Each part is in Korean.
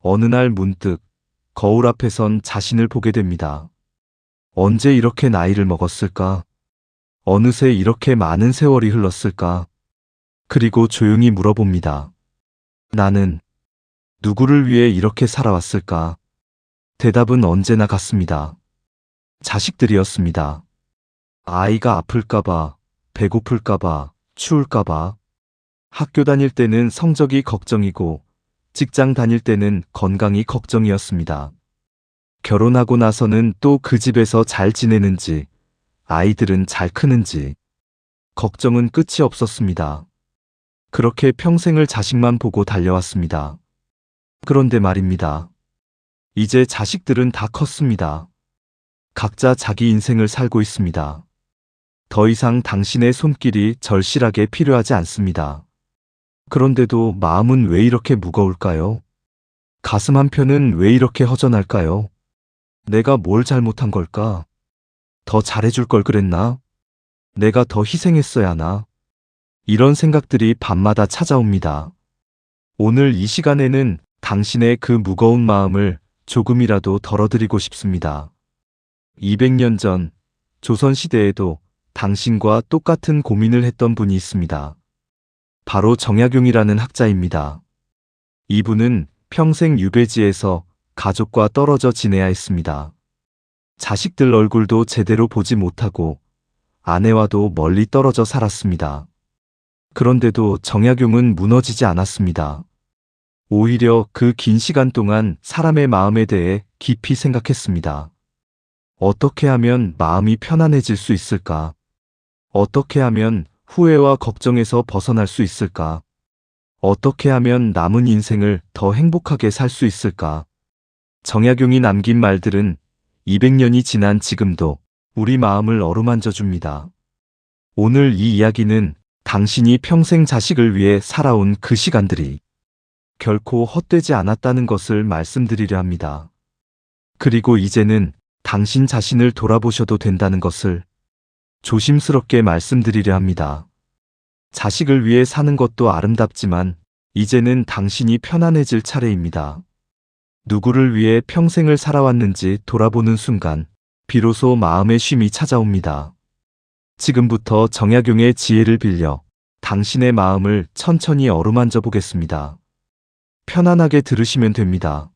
어느 날 문득 거울 앞에 선 자신을 보게 됩니다. 언제 이렇게 나이를 먹었을까? 어느새 이렇게 많은 세월이 흘렀을까? 그리고 조용히 물어봅니다. 나는 누구를 위해 이렇게 살아왔을까? 대답은 언제나 같습니다. 자식들이었습니다. 아이가 아플까봐, 배고플까봐, 추울까봐. 학교 다닐 때는 성적이 걱정이고, 직장 다닐 때는 건강이 걱정이었습니다. 결혼하고 나서는 또 그 집에서 잘 지내는지, 아이들은 잘 크는지, 걱정은 끝이 없었습니다. 그렇게 평생을 자식만 보고 달려왔습니다. 그런데 말입니다. 이제 자식들은 다 컸습니다. 각자 자기 인생을 살고 있습니다. 더 이상 당신의 손길이 절실하게 필요하지 않습니다. 그런데도 마음은 왜 이렇게 무거울까요? 가슴 한편은 왜 이렇게 허전할까요? 내가 뭘 잘못한 걸까? 더 잘해줄 걸 그랬나? 내가 더 희생했어야 하나? 이런 생각들이 밤마다 찾아옵니다. 오늘 이 시간에는 당신의 그 무거운 마음을 조금이라도 덜어드리고 싶습니다. 200년 전 조선시대에도 당신과 똑같은 고민을 했던 분이 있습니다. 바로 정약용이라는 학자입니다. 이분은 평생 유배지에서 가족과 떨어져 지내야 했습니다. 자식들 얼굴도 제대로 보지 못하고 아내와도 멀리 떨어져 살았습니다. 그런데도 정약용은 무너지지 않았습니다. 오히려 그 긴 시간 동안 사람의 마음에 대해 깊이 생각했습니다. 어떻게 하면 마음이 편안해질 수 있을까? 어떻게 하면 후회와 걱정에서 벗어날 수 있을까? 어떻게 하면 남은 인생을 더 행복하게 살 수 있을까? 정약용이 남긴 말들은 200년이 지난 지금도 우리 마음을 어루만져 줍니다. 오늘 이 이야기는 당신이 평생 자식을 위해 살아온 그 시간들이 결코 헛되지 않았다는 것을 말씀드리려 합니다. 그리고 이제는 당신 자신을 돌아보셔도 된다는 것을 조심스럽게 말씀드리려 합니다. 자식을 위해 사는 것도 아름답지만 이제는 당신이 편안해질 차례입니다. 누구를 위해 평생을 살아왔는지 돌아보는 순간 비로소 마음의 쉼이 찾아옵니다. 지금부터 정약용의 지혜를 빌려 당신의 마음을 천천히 어루만져 보겠습니다. 편안하게 들으시면 됩니다.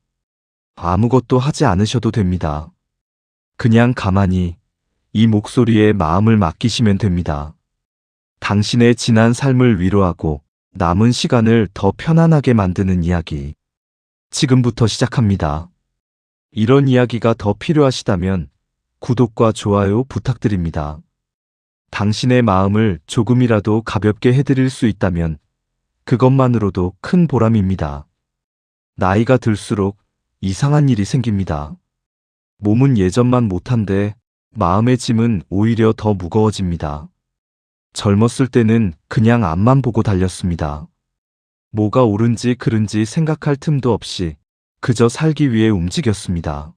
아무것도 하지 않으셔도 됩니다. 그냥 가만히 이 목소리에 마음을 맡기시면 됩니다. 당신의 지난 삶을 위로하고 남은 시간을 더 편안하게 만드는 이야기. 지금부터 시작합니다. 이런 이야기가 더 필요하시다면 구독과 좋아요 부탁드립니다. 당신의 마음을 조금이라도 가볍게 해드릴 수 있다면 그것만으로도 큰 보람입니다. 나이가 들수록 이상한 일이 생깁니다. 몸은 예전만 못한데 마음의 짐은 오히려 더 무거워집니다. 젊었을 때는 그냥 앞만 보고 달렸습니다. 뭐가 옳은지 그른지 생각할 틈도 없이 그저 살기 위해 움직였습니다.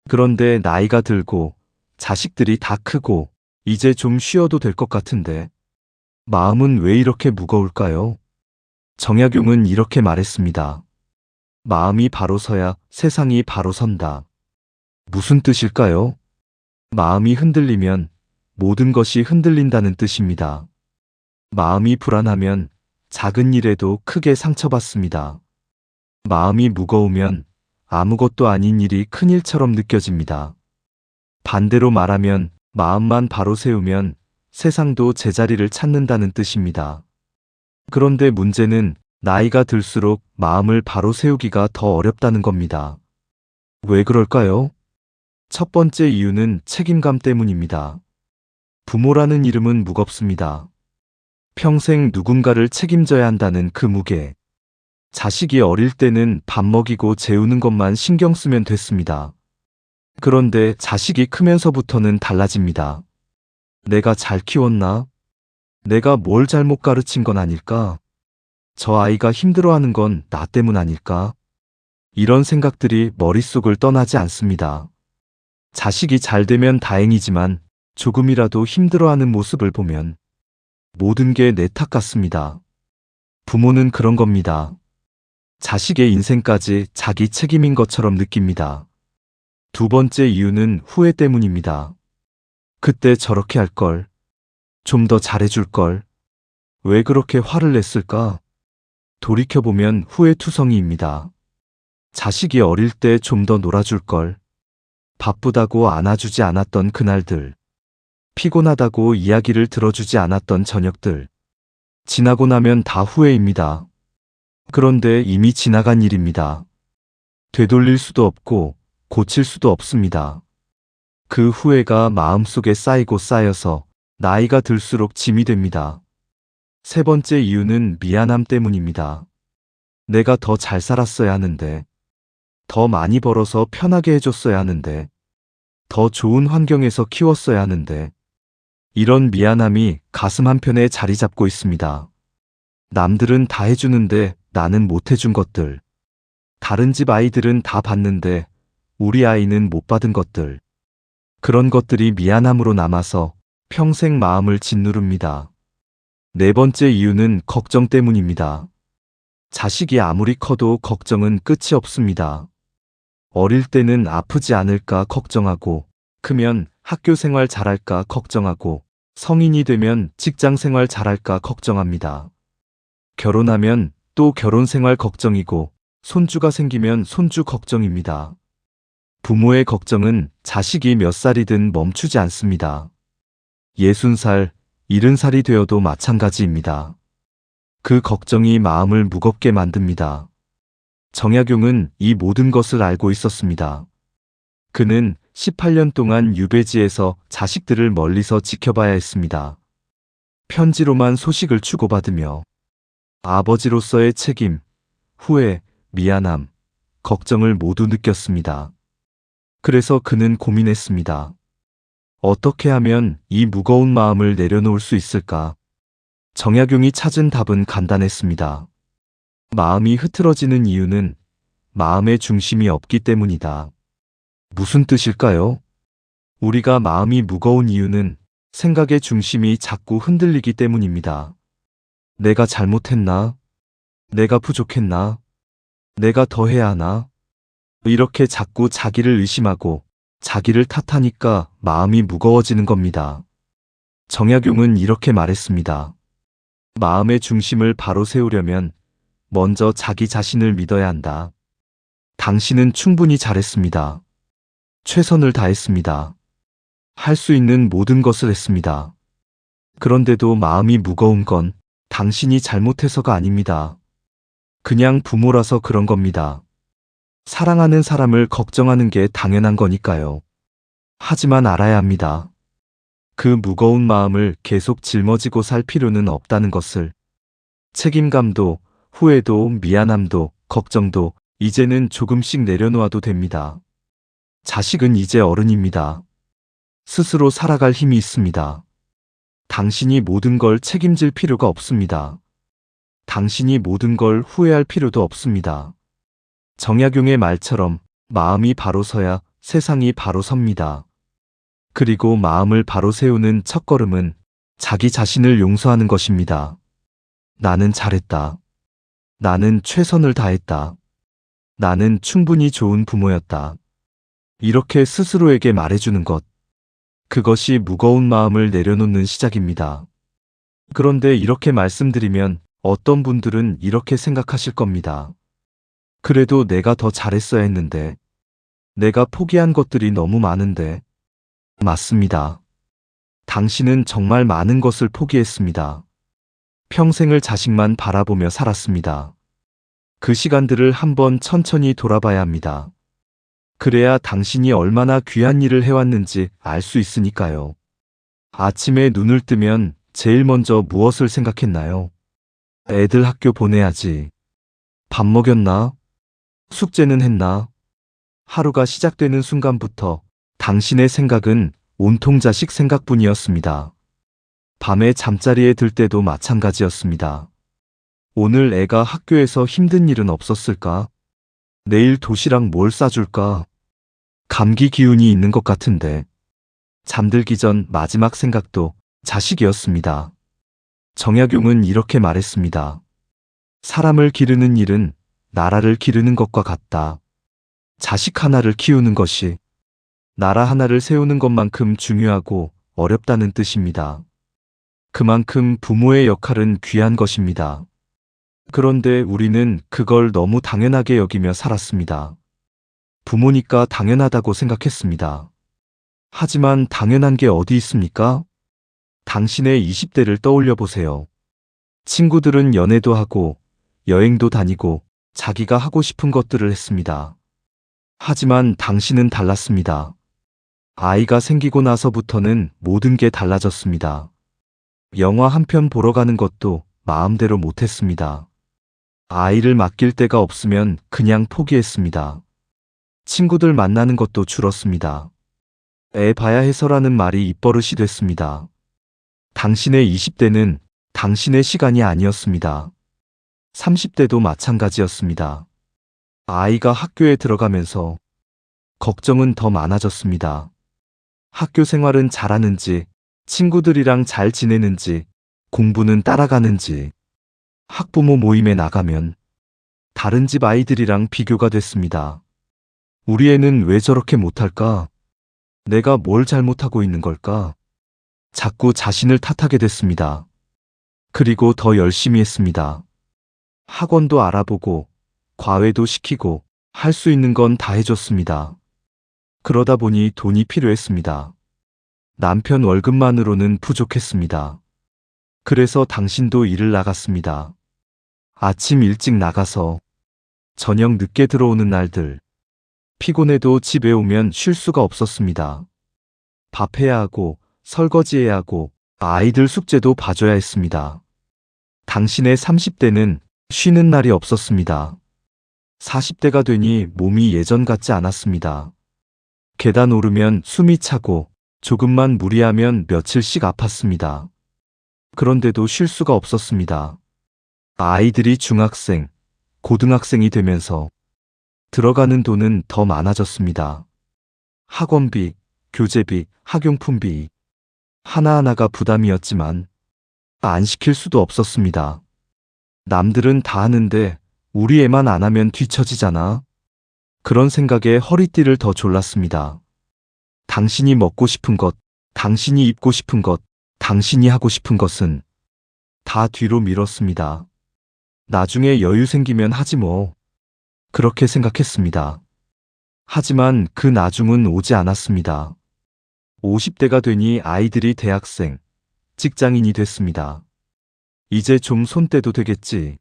그런데 나이가 들고 자식들이 다 크고 이제 좀 쉬어도 될 것 같은데 마음은 왜 이렇게 무거울까요? 정약용은 이렇게 말했습니다. 마음이 바로 서야 세상이 바로 선다. 무슨 뜻일까요? 마음이 흔들리면 모든 것이 흔들린다는 뜻입니다. 마음이 불안하면 작은 일에도 크게 상처받습니다. 마음이 무거우면 아무것도 아닌 일이 큰 일처럼 느껴집니다. 반대로 말하면 마음만 바로 세우면 세상도 제자리를 찾는다는 뜻입니다. 그런데 문제는 나이가 들수록 마음을 바로 세우기가 더 어렵다는 겁니다. 왜 그럴까요? 첫 번째 이유는 책임감 때문입니다. 부모라는 이름은 무겁습니다. 평생 누군가를 책임져야 한다는 그 무게. 자식이 어릴 때는 밥 먹이고 재우는 것만 신경 쓰면 됐습니다. 그런데 자식이 크면서부터는 달라집니다. 내가 잘 키웠나? 내가 뭘 잘못 가르친 건 아닐까? 저 아이가 힘들어하는 건 나 때문 아닐까? 이런 생각들이 머릿속을 떠나지 않습니다. 자식이 잘 되면 다행이지만 조금이라도 힘들어하는 모습을 보면 모든 게 내 탓 같습니다. 부모는 그런 겁니다. 자식의 인생까지 자기 책임인 것처럼 느낍니다. 두 번째 이유는 후회 때문입니다. 그때 저렇게 할 걸. 좀 더 잘해줄 걸. 왜 그렇게 화를 냈을까? 돌이켜보면 후회투성이입니다. 자식이 어릴 때 좀 더 놀아줄 걸. 바쁘다고 안아주지 않았던 그날들. 피곤하다고 이야기를 들어주지 않았던 저녁들. 지나고 나면 다 후회입니다. 그런데 이미 지나간 일입니다. 되돌릴 수도 없고 고칠 수도 없습니다. 그 후회가 마음속에 쌓이고 쌓여서 나이가 들수록 짐이 됩니다. 세 번째 이유는 미안함 때문입니다. 내가 더 잘 살았어야 하는데, 더 많이 벌어서 편하게 해줬어야 하는데, 더 좋은 환경에서 키웠어야 하는데, 이런 미안함이 가슴 한편에 자리 잡고 있습니다. 남들은 다 해주는데 나는 못 해준 것들. 다른 집 아이들은 다 받는데 우리 아이는 못 받은 것들. 그런 것들이 미안함으로 남아서 평생 마음을 짓누릅니다. 네 번째 이유는 걱정 때문입니다. 자식이 아무리 커도 걱정은 끝이 없습니다. 어릴 때는 아프지 않을까 걱정하고, 크면 학교 생활 잘할까 걱정하고, 성인이 되면 직장 생활 잘할까 걱정합니다. 결혼하면 또 결혼 생활 걱정이고, 손주가 생기면 손주 걱정입니다. 부모의 걱정은 자식이 몇 살이든 멈추지 않습니다. 60살, 70살이 되어도 마찬가지입니다. 그 걱정이 마음을 무겁게 만듭니다. 정약용은 이 모든 것을 알고 있었습니다. 그는 18년 동안 유배지에서 자식들을 멀리서 지켜봐야 했습니다. 편지로만 소식을 주고받으며 아버지로서의 책임, 후회, 미안함, 걱정을 모두 느꼈습니다. 그래서 그는 고민했습니다. 어떻게 하면 이 무거운 마음을 내려놓을 수 있을까? 정약용이 찾은 답은 간단했습니다. 마음이 흐트러지는 이유는 마음의 중심이 없기 때문이다. 무슨 뜻일까요? 우리가 마음이 무거운 이유는 생각의 중심이 자꾸 흔들리기 때문입니다. 내가 잘못했나? 내가 부족했나? 내가 더 해야 하나? 이렇게 자꾸 자기를 의심하고 자기를 탓하니까 마음이 무거워지는 겁니다. 정약용은 이렇게 말했습니다. 마음의 중심을 바로 세우려면 먼저 자기 자신을 믿어야 한다. 당신은 충분히 잘했습니다. 최선을 다했습니다. 할 수 있는 모든 것을 했습니다. 그런데도 마음이 무거운 건 당신이 잘못해서가 아닙니다. 그냥 부모라서 그런 겁니다. 사랑하는 사람을 걱정하는 게 당연한 거니까요. 하지만 알아야 합니다. 그 무거운 마음을 계속 짊어지고 살 필요는 없다는 것을. 책임감도, 후회도, 미안함도, 걱정도 이제는 조금씩 내려놓아도 됩니다. 자식은 이제 어른입니다. 스스로 살아갈 힘이 있습니다. 당신이 모든 걸 책임질 필요가 없습니다. 당신이 모든 걸 후회할 필요도 없습니다. 정약용의 말처럼 마음이 바로 서야 세상이 바로 섭니다. 그리고 마음을 바로 세우는 첫걸음은 자기 자신을 용서하는 것입니다. 나는 잘했다. 나는 최선을 다했다. 나는 충분히 좋은 부모였다. 이렇게 스스로에게 말해주는 것. 그것이 무거운 마음을 내려놓는 시작입니다. 그런데 이렇게 말씀드리면 어떤 분들은 이렇게 생각하실 겁니다. 그래도 내가 더 잘했어야 했는데. 내가 포기한 것들이 너무 많은데. 맞습니다. 당신은 정말 많은 것을 포기했습니다. 평생을 자식만 바라보며 살았습니다. 그 시간들을 한번 천천히 돌아봐야 합니다. 그래야 당신이 얼마나 귀한 일을 해왔는지 알 수 있으니까요. 아침에 눈을 뜨면 제일 먼저 무엇을 생각했나요? 애들 학교 보내야지. 밥 먹였나? 숙제는 했나? 하루가 시작되는 순간부터 당신의 생각은 온통 자식 생각뿐이었습니다. 밤에 잠자리에 들 때도 마찬가지였습니다. 오늘 애가 학교에서 힘든 일은 없었을까? 내일 도시락 뭘 싸줄까? 감기 기운이 있는 것 같은데. 잠들기 전 마지막 생각도 자식이었습니다. 정약용은 이렇게 말했습니다. 사람을 기르는 일은 나라를 기르는 것과 같다. 자식 하나를 키우는 것이 나라 하나를 세우는 것만큼 중요하고 어렵다는 뜻입니다. 그만큼 부모의 역할은 귀한 것입니다. 그런데 우리는 그걸 너무 당연하게 여기며 살았습니다. 부모니까 당연하다고 생각했습니다. 하지만 당연한 게 어디 있습니까? 당신의 20대를 떠올려 보세요. 친구들은 연애도 하고 여행도 다니고 자기가 하고 싶은 것들을 했습니다. 하지만 당신은 달랐습니다. 아이가 생기고 나서부터는 모든 게 달라졌습니다. 영화 한 편 보러 가는 것도 마음대로 못했습니다. 아이를 맡길 데가 없으면 그냥 포기했습니다. 친구들 만나는 것도 줄었습니다. 애 봐야 해서라는 말이 입버릇이 됐습니다. 당신의 20대는 당신의 시간이 아니었습니다. 30대도 마찬가지였습니다. 아이가 학교에 들어가면서 걱정은 더 많아졌습니다. 학교 생활은 잘하는지, 친구들이랑 잘 지내는지, 공부는 따라가는지, 학부모 모임에 나가면 다른 집 아이들이랑 비교가 됐습니다. 우리 애는 왜 저렇게 못할까? 내가 뭘 잘못하고 있는 걸까? 자꾸 자신을 탓하게 됐습니다. 그리고 더 열심히 했습니다. 학원도 알아보고, 과외도 시키고, 할 수 있는 건 다 해줬습니다. 그러다 보니 돈이 필요했습니다. 남편 월급만으로는 부족했습니다. 그래서 당신도 일을 나갔습니다. 아침 일찍 나가서 저녁 늦게 들어오는 날들. 피곤해도 집에 오면 쉴 수가 없었습니다. 밥해야 하고, 설거지해야 하고, 아이들 숙제도 봐줘야 했습니다. 당신의 30대는 쉬는 날이 없었습니다. 40대가 되니 몸이 예전 같지 않았습니다. 계단 오르면 숨이 차고 조금만 무리하면 며칠씩 아팠습니다. 그런데도 쉴 수가 없었습니다. 아이들이 중학생, 고등학생이 되면서 들어가는 돈은 더 많아졌습니다. 학원비, 교재비, 학용품비 하나하나가 부담이었지만 안 시킬 수도 없었습니다. 남들은 다 하는데 우리 애만 안 하면 뒤처지잖아. 그런 생각에 허리띠를 더 졸랐습니다. 당신이 먹고 싶은 것, 당신이 입고 싶은 것, 당신이 하고 싶은 것은 다 뒤로 미뤘습니다. 나중에 여유 생기면 하지 뭐. 그렇게 생각했습니다. 하지만 그 나중은 오지 않았습니다. 50대가 되니 아이들이 대학생, 직장인이 됐습니다. 이제 좀 손 떼도 되겠지.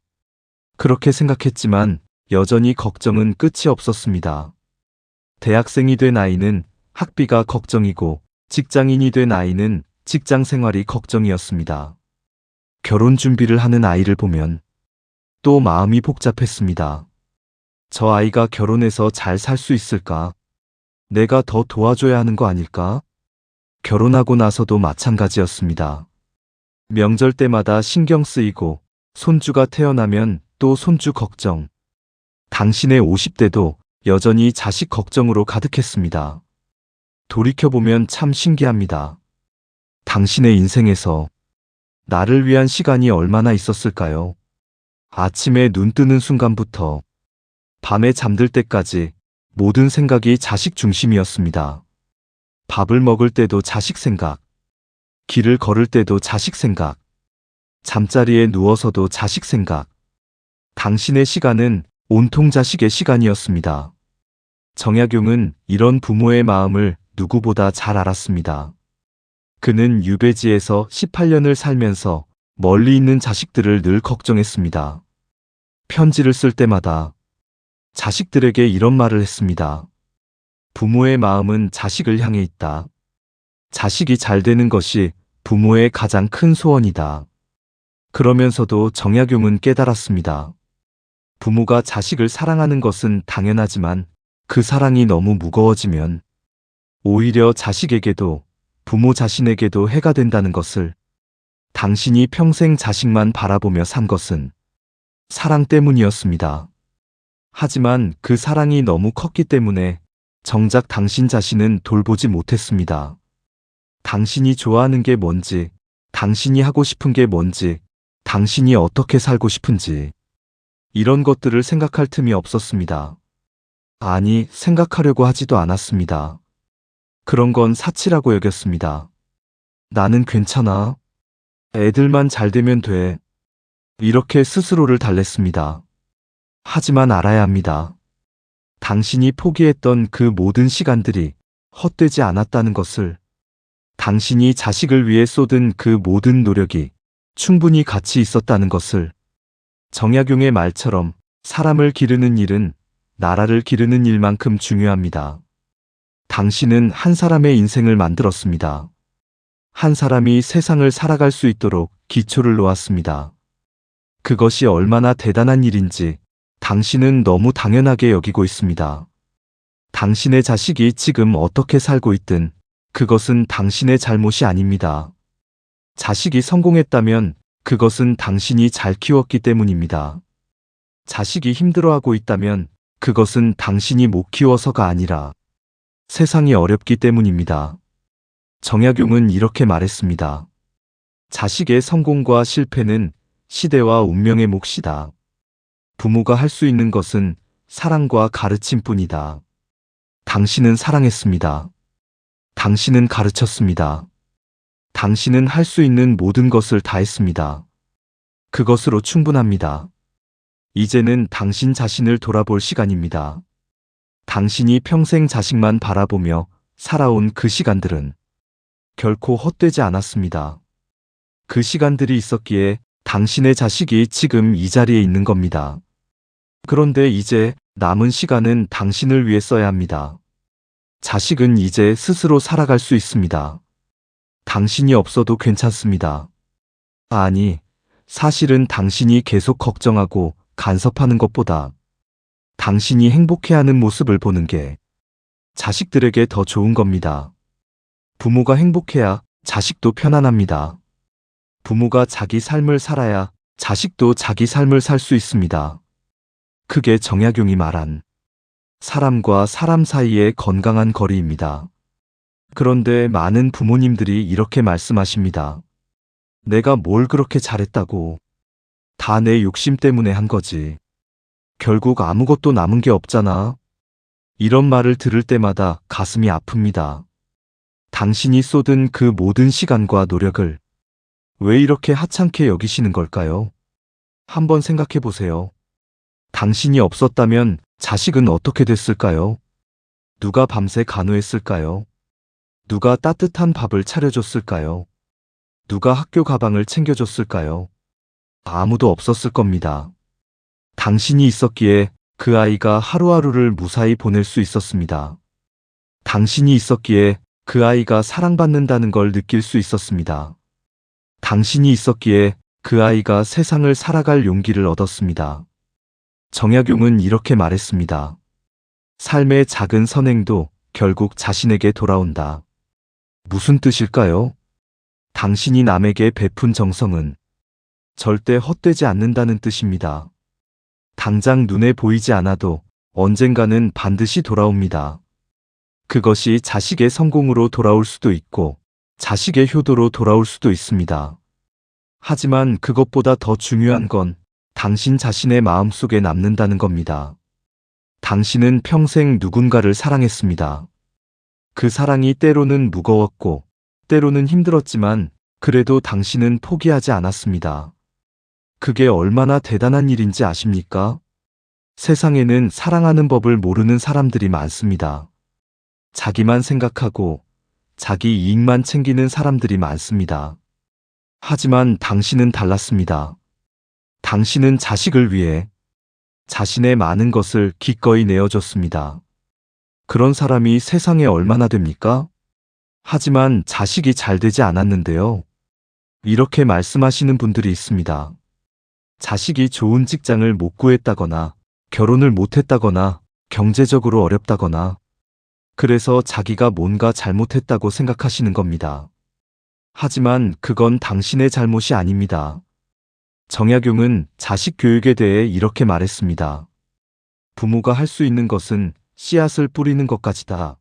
그렇게 생각했지만 여전히 걱정은 끝이 없었습니다. 대학생이 된 아이는 학비가 걱정이고 직장인이 된 아이는 직장 생활이 걱정이었습니다. 결혼 준비를 하는 아이를 보면 또 마음이 복잡했습니다. 저 아이가 결혼해서 잘 살 수 있을까? 내가 더 도와줘야 하는 거 아닐까? 결혼하고 나서도 마찬가지였습니다. 명절 때마다 신경 쓰이고 손주가 태어나면 또 손주 걱정. 당신의 50대도 여전히 자식 걱정으로 가득했습니다. 돌이켜보면 참 신기합니다. 당신의 인생에서 나를 위한 시간이 얼마나 있었을까요? 아침에 눈 뜨는 순간부터 밤에 잠들 때까지 모든 생각이 자식 중심이었습니다. 밥을 먹을 때도 자식 생각, 길을 걸을 때도 자식 생각, 잠자리에 누워서도 자식 생각. 당신의 시간은 온통 자식의 시간이었습니다. 정약용은 이런 부모의 마음을 누구보다 잘 알았습니다. 그는 유배지에서 18년을 살면서 멀리 있는 자식들을 늘 걱정했습니다. 편지를 쓸 때마다 자식들에게 이런 말을 했습니다. 부모의 마음은 자식을 향해 있다. 자식이 잘 되는 것이 부모의 가장 큰 소원이다. 그러면서도 정약용은 깨달았습니다. 부모가 자식을 사랑하는 것은 당연하지만 그 사랑이 너무 무거워지면 오히려 자식에게도 부모 자신에게도 해가 된다는 것을, 당신이 평생 자식만 바라보며 산 것은 사랑 때문이었습니다. 하지만 그 사랑이 너무 컸기 때문에 정작 당신 자신은 돌보지 못했습니다. 당신이 좋아하는 게 뭔지, 당신이 하고 싶은 게 뭔지, 당신이 어떻게 살고 싶은지 이런 것들을 생각할 틈이 없었습니다. 아니, 생각하려고 하지도 않았습니다. 그런 건 사치라고 여겼습니다. 나는 괜찮아. 애들만 잘 되면 돼. 이렇게 스스로를 달랬습니다. 하지만 알아야 합니다. 당신이 포기했던 그 모든 시간들이 헛되지 않았다는 것을, 당신이 자식을 위해 쏟은 그 모든 노력이 충분히 가치 있었다는 것을. 정약용의 말처럼 사람을 기르는 일은 나라를 기르는 일만큼 중요합니다. 당신은 한 사람의 인생을 만들었습니다. 한 사람이 세상을 살아갈 수 있도록 기초를 놓았습니다. 그것이 얼마나 대단한 일인지 당신은 너무 당연하게 여기고 있습니다. 당신의 자식이 지금 어떻게 살고 있든 그것은 당신의 잘못이 아닙니다. 자식이 성공했다면 그것은 당신이 잘 키웠기 때문입니다. 자식이 힘들어하고 있다면 그것은 당신이 못 키워서가 아니라 세상이 어렵기 때문입니다. 정약용은 이렇게 말했습니다. 자식의 성공과 실패는 시대와 운명의 몫이다. 부모가 할 수 있는 것은 사랑과 가르침뿐이다. 당신은 사랑했습니다. 당신은 가르쳤습니다. 당신은 할 수 있는 모든 것을 다 했습니다. 그것으로 충분합니다. 이제는 당신 자신을 돌아볼 시간입니다. 당신이 평생 자식만 바라보며 살아온 그 시간들은 결코 헛되지 않았습니다. 그 시간들이 있었기에 당신의 자식이 지금 이 자리에 있는 겁니다. 그런데 이제 남은 시간은 당신을 위해 써야 합니다. 자식은 이제 스스로 살아갈 수 있습니다. 당신이 없어도 괜찮습니다. 아니, 사실은 당신이 계속 걱정하고 간섭하는 것보다 당신이 행복해하는 모습을 보는 게 자식들에게 더 좋은 겁니다. 부모가 행복해야 자식도 편안합니다. 부모가 자기 삶을 살아야 자식도 자기 삶을 살 수 있습니다. 그게 정약용이 말한 사람과 사람 사이의 건강한 거리입니다. 그런데 많은 부모님들이 이렇게 말씀하십니다. 내가 뭘 그렇게 잘했다고. 다 내 욕심 때문에 한 거지. 결국 아무것도 남은 게 없잖아. 이런 말을 들을 때마다 가슴이 아픕니다. 당신이 쏟은 그 모든 시간과 노력을 왜 이렇게 하찮게 여기시는 걸까요? 한번 생각해 보세요. 당신이 없었다면 자식은 어떻게 됐을까요? 누가 밤새 간호했을까요? 누가 따뜻한 밥을 차려줬을까요? 누가 학교 가방을 챙겨줬을까요? 아무도 없었을 겁니다. 당신이 있었기에 그 아이가 하루하루를 무사히 보낼 수 있었습니다. 당신이 있었기에 그 아이가 사랑받는다는 걸 느낄 수 있었습니다. 당신이 있었기에 그 아이가 세상을 살아갈 용기를 얻었습니다. 정약용은 이렇게 말했습니다. 삶의 작은 선행도 결국 자신에게 돌아온다. 무슨 뜻일까요? 당신이 남에게 베푼 정성은 절대 헛되지 않는다는 뜻입니다. 당장 눈에 보이지 않아도 언젠가는 반드시 돌아옵니다. 그것이 자식의 성공으로 돌아올 수도 있고 자식의 효도로 돌아올 수도 있습니다. 하지만 그것보다 더 중요한 건 당신 자신의 마음속에 남는다는 겁니다. 당신은 평생 누군가를 사랑했습니다. 그 사랑이 때로는 무거웠고 때로는 힘들었지만 그래도 당신은 포기하지 않았습니다. 그게 얼마나 대단한 일인지 아십니까? 세상에는 사랑하는 법을 모르는 사람들이 많습니다. 자기만 생각하고 자기 이익만 챙기는 사람들이 많습니다. 하지만 당신은 달랐습니다. 당신은 자식을 위해 자신의 많은 것을 기꺼이 내어줬습니다. 그런 사람이 세상에 얼마나 됩니까? 하지만 자식이 잘 되지 않았는데요. 이렇게 말씀하시는 분들이 있습니다. 자식이 좋은 직장을 못 구했다거나 결혼을 못 했다거나 경제적으로 어렵다거나 그래서 자기가 뭔가 잘못했다고 생각하시는 겁니다. 하지만 그건 당신의 잘못이 아닙니다. 정약용은 자식 교육에 대해 이렇게 말했습니다. 부모가 할 수 있는 것은 씨앗을 뿌리는 것까지다.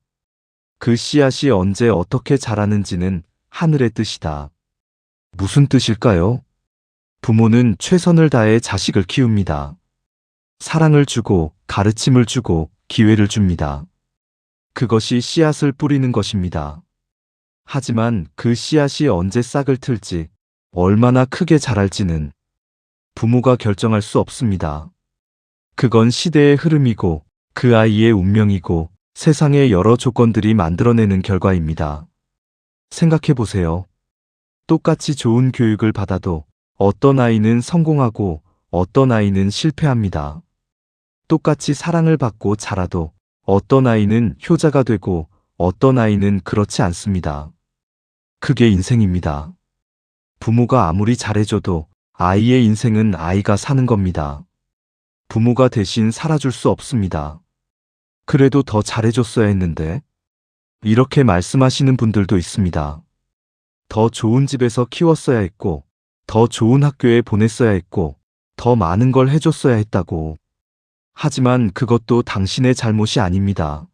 그 씨앗이 언제 어떻게 자라는지는 하늘의 뜻이다. 무슨 뜻일까요? 부모는 최선을 다해 자식을 키웁니다. 사랑을 주고 가르침을 주고 기회를 줍니다. 그것이 씨앗을 뿌리는 것입니다. 하지만 그 씨앗이 언제 싹을 틀지, 얼마나 크게 자랄지는 부모가 결정할 수 없습니다. 그건 시대의 흐름이고 그 아이의 운명이고 세상의 여러 조건들이 만들어내는 결과입니다. 생각해 보세요. 똑같이 좋은 교육을 받아도 어떤 아이는 성공하고 어떤 아이는 실패합니다. 똑같이 사랑을 받고 자라도 어떤 아이는 효자가 되고 어떤 아이는 그렇지 않습니다. 그게 인생입니다. 부모가 아무리 잘해줘도 아이의 인생은 아이가 사는 겁니다. 부모가 대신 살아줄 수 없습니다. 그래도 더 잘해줬어야 했는데, 이렇게 말씀하시는 분들도 있습니다. 더 좋은 집에서 키웠어야 했고, 더 좋은 학교에 보냈어야 했고, 더 많은 걸 해줬어야 했다고. 하지만 그것도 당신의 잘못이 아닙니다.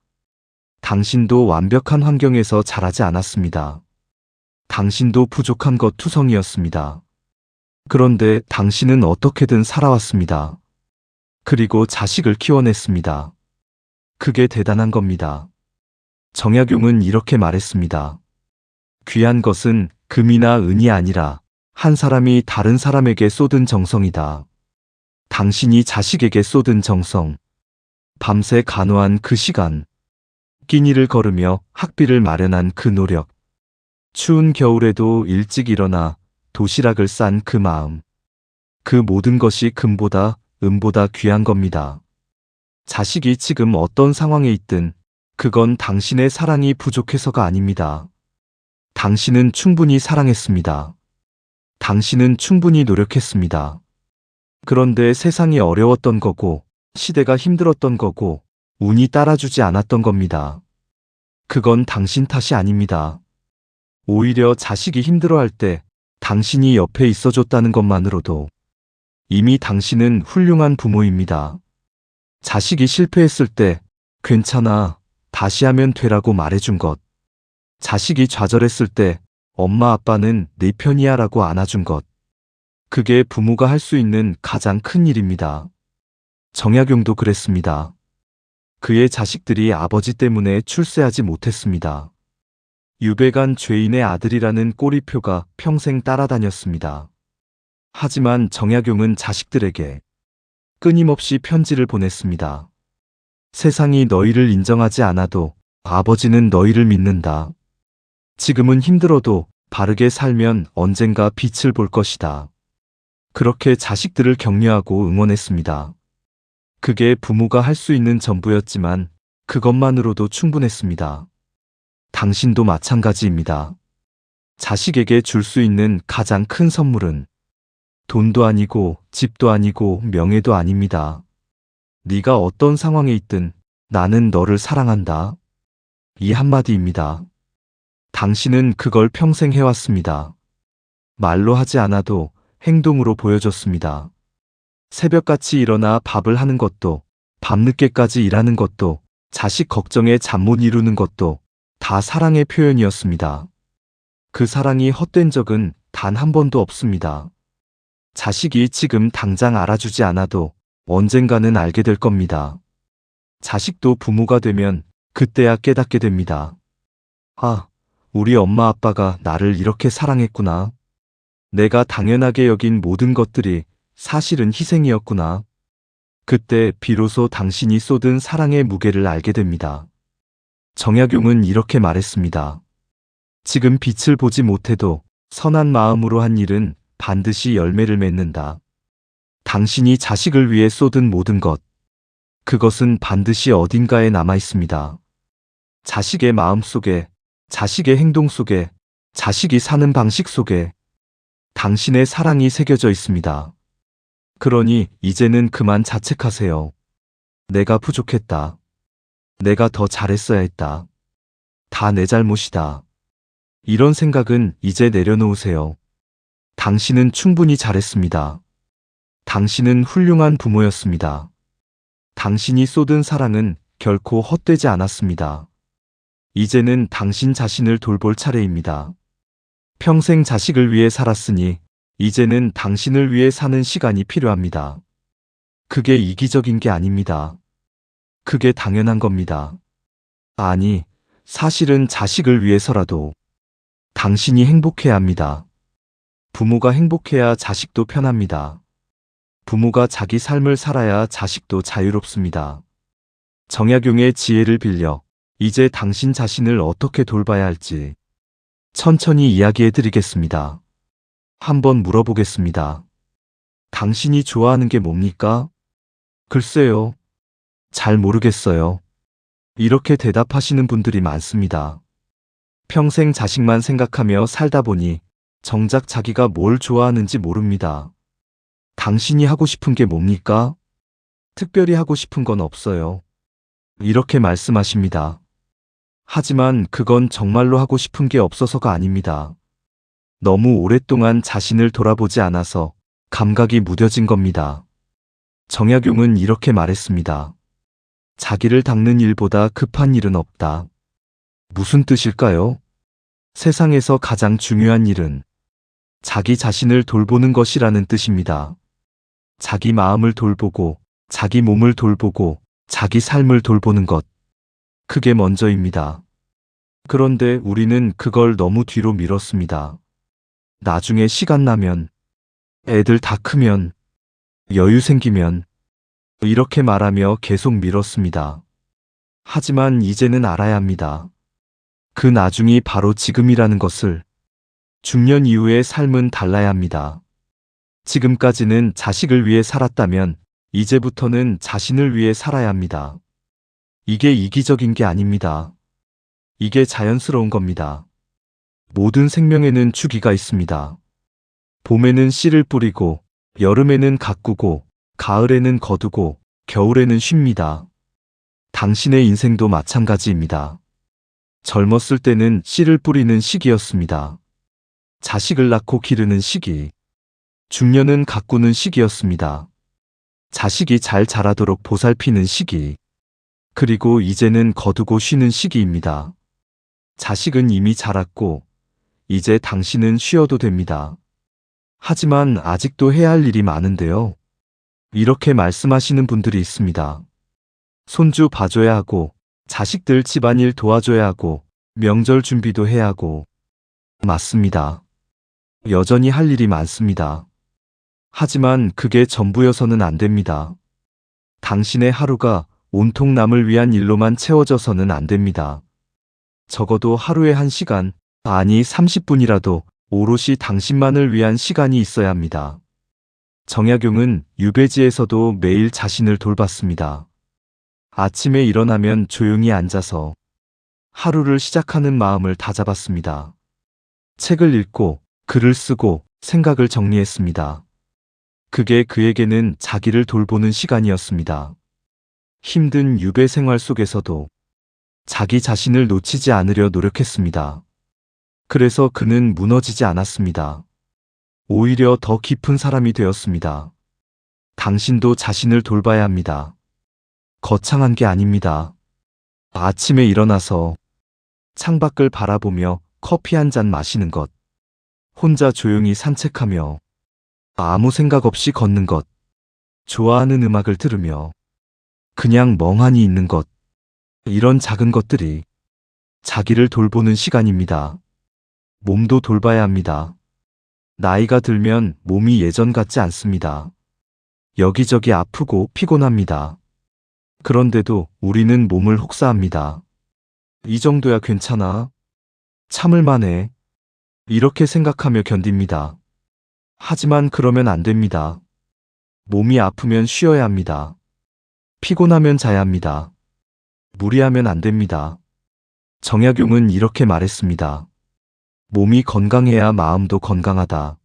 당신도 완벽한 환경에서 자라지 않았습니다. 당신도 부족한 것 투성이었습니다. 그런데 당신은 어떻게든 살아왔습니다. 그리고 자식을 키워냈습니다. 그게 대단한 겁니다. 정약용은 이렇게 말했습니다. 귀한 것은 금이나 은이 아니라 한 사람이 다른 사람에게 쏟은 정성이다. 당신이 자식에게 쏟은 정성, 밤새 간호한 그 시간, 끼니를 걸으며 학비를 마련한 그 노력, 추운 겨울에도 일찍 일어나 도시락을 싼 그 마음, 그 모든 것이 금보다 은보다 귀한 겁니다. 자식이 지금 어떤 상황에 있든 그건 당신의 사랑이 부족해서가 아닙니다. 당신은 충분히 사랑했습니다. 당신은 충분히 노력했습니다. 그런데 세상이 어려웠던 거고, 시대가 힘들었던 거고, 운이 따라주지 않았던 겁니다. 그건 당신 탓이 아닙니다. 오히려 자식이 힘들어할 때 당신이 옆에 있어줬다는 것만으로도 이미 당신은 훌륭한 부모입니다. 자식이 실패했을 때 괜찮아, 다시 하면 되라고 말해준 것. 자식이 좌절했을 때 엄마 아빠는 내 편이야 라고 안아준 것. 그게 부모가 할 수 있는 가장 큰 일입니다. 정약용도 그랬습니다. 그의 자식들이 아버지 때문에 출세하지 못했습니다. 유배간 죄인의 아들이라는 꼬리표가 평생 따라다녔습니다. 하지만 정약용은 자식들에게 끊임없이 편지를 보냈습니다. 세상이 너희를 인정하지 않아도 아버지는 너희를 믿는다. 지금은 힘들어도 바르게 살면 언젠가 빛을 볼 것이다. 그렇게 자식들을 격려하고 응원했습니다. 그게 부모가 할 수 있는 전부였지만 그것만으로도 충분했습니다. 당신도 마찬가지입니다. 자식에게 줄 수 있는 가장 큰 선물은 돈도 아니고 집도 아니고 명예도 아닙니다. 네가 어떤 상황에 있든 나는 너를 사랑한다. 이 한마디입니다. 당신은 그걸 평생 해왔습니다. 말로 하지 않아도 행동으로 보여줬습니다. 새벽같이 일어나 밥을 하는 것도, 밤늦게까지 일하는 것도, 자식 걱정에 잠 못 이루는 것도 다 사랑의 표현이었습니다. 그 사랑이 헛된 적은 단 한 번도 없습니다. 자식이 지금 당장 알아주지 않아도 언젠가는 알게 될 겁니다. 자식도 부모가 되면 그때야 깨닫게 됩니다. 아, 우리 엄마 아빠가 나를 이렇게 사랑했구나. 내가 당연하게 여긴 모든 것들이 사실은 희생이었구나. 그때 비로소 당신이 쏟은 사랑의 무게를 알게 됩니다. 정약용은 이렇게 말했습니다. 지금 빛을 보지 못해도 선한 마음으로 한 일은 반드시 열매를 맺는다. 당신이 자식을 위해 쏟은 모든 것, 그것은 반드시 어딘가에 남아 있습니다. 자식의 마음 속에, 자식의 행동 속에, 자식이 사는 방식 속에 당신의 사랑이 새겨져 있습니다. 그러니 이제는 그만 자책하세요. 내가 부족했다. 내가 더 잘했어야 했다. 다 내 잘못이다. 이런 생각은 이제 내려놓으세요. 당신은 충분히 잘했습니다. 당신은 훌륭한 부모였습니다. 당신이 쏟은 사랑은 결코 헛되지 않았습니다. 이제는 당신 자신을 돌볼 차례입니다. 평생 자식을 위해 살았으니 이제는 당신을 위해 사는 시간이 필요합니다. 그게 이기적인 게 아닙니다. 그게 당연한 겁니다. 아니, 사실은 자식을 위해서라도 당신이 행복해야 합니다. 부모가 행복해야 자식도 편합니다. 부모가 자기 삶을 살아야 자식도 자유롭습니다. 정약용의 지혜를 빌려 이제 당신 자신을 어떻게 돌봐야 할지 천천히 이야기해 드리겠습니다. 한번 물어보겠습니다. 당신이 좋아하는 게 뭡니까? 글쎄요. 잘 모르겠어요. 이렇게 대답하시는 분들이 많습니다. 평생 자식만 생각하며 살다 보니 정작 자기가 뭘 좋아하는지 모릅니다. 당신이 하고 싶은 게 뭡니까? 특별히 하고 싶은 건 없어요. 이렇게 말씀하십니다. 하지만 그건 정말로 하고 싶은 게 없어서가 아닙니다. 너무 오랫동안 자신을 돌아보지 않아서 감각이 무뎌진 겁니다. 정약용은 이렇게 말했습니다. 자기를 닦는 일보다 급한 일은 없다. 무슨 뜻일까요? 세상에서 가장 중요한 일은 자기 자신을 돌보는 것이라는 뜻입니다. 자기 마음을 돌보고, 자기 몸을 돌보고, 자기 삶을 돌보는 것. 그게 먼저입니다. 그런데 우리는 그걸 너무 뒤로 미뤘습니다. 나중에 시간 나면, 애들 다 크면, 여유 생기면, 이렇게 말하며 계속 미뤘습니다. 하지만 이제는 알아야 합니다. 그 나중이 바로 지금이라는 것을. 중년 이후의 삶은 달라야 합니다. 지금까지는 자식을 위해 살았다면 이제부터는 자신을 위해 살아야 합니다. 이게 이기적인 게 아닙니다. 이게 자연스러운 겁니다. 모든 생명에는 주기가 있습니다. 봄에는 씨를 뿌리고, 여름에는 가꾸고, 가을에는 거두고, 겨울에는 쉽니다. 당신의 인생도 마찬가지입니다. 젊었을 때는 씨를 뿌리는 시기였습니다. 자식을 낳고 기르는 시기. 중년은 가꾸는 시기였습니다. 자식이 잘 자라도록 보살피는 시기. 그리고 이제는 거두고 쉬는 시기입니다. 자식은 이미 자랐고, 이제 당신은 쉬어도 됩니다. 하지만 아직도 해야 할 일이 많은데요. 이렇게 말씀하시는 분들이 있습니다. 손주 봐줘야 하고, 자식들 집안일 도와줘야 하고, 명절 준비도 해야 하고. 맞습니다. 여전히 할 일이 많습니다. 하지만 그게 전부여서는 안 됩니다. 당신의 하루가 온통 남을 위한 일로만 채워져서는 안 됩니다. 적어도 하루에 1시간, 아니 30분이라도 오롯이 당신만을 위한 시간이 있어야 합니다. 정약용은 유배지에서도 매일 자신을 돌봤습니다. 아침에 일어나면 조용히 앉아서 하루를 시작하는 마음을 다잡았습니다. 책을 읽고, 글을 쓰고, 생각을 정리했습니다. 그게 그에게는 자기를 돌보는 시간이었습니다. 힘든 유배 생활 속에서도 자기 자신을 놓치지 않으려 노력했습니다. 그래서 그는 무너지지 않았습니다. 오히려 더 깊은 사람이 되었습니다. 당신도 자신을 돌봐야 합니다. 거창한 게 아닙니다. 아침에 일어나서 창밖을 바라보며 커피 한 잔 마시는 것, 혼자 조용히 산책하며 아무 생각 없이 걷는 것, 좋아하는 음악을 들으며 그냥 멍하니 있는 것, 이런 작은 것들이 자기를 돌보는 시간입니다. 몸도 돌봐야 합니다. 나이가 들면 몸이 예전 같지 않습니다. 여기저기 아프고 피곤합니다. 그런데도 우리는 몸을 혹사합니다. 이 정도야 괜찮아. 참을 만해. 이렇게 생각하며 견딥니다. 하지만 그러면 안 됩니다. 몸이 아프면 쉬어야 합니다. 피곤하면 자야 합니다. 무리하면 안 됩니다. 정약용은 이렇게 말했습니다. 몸이 건강해야 마음도 건강하다.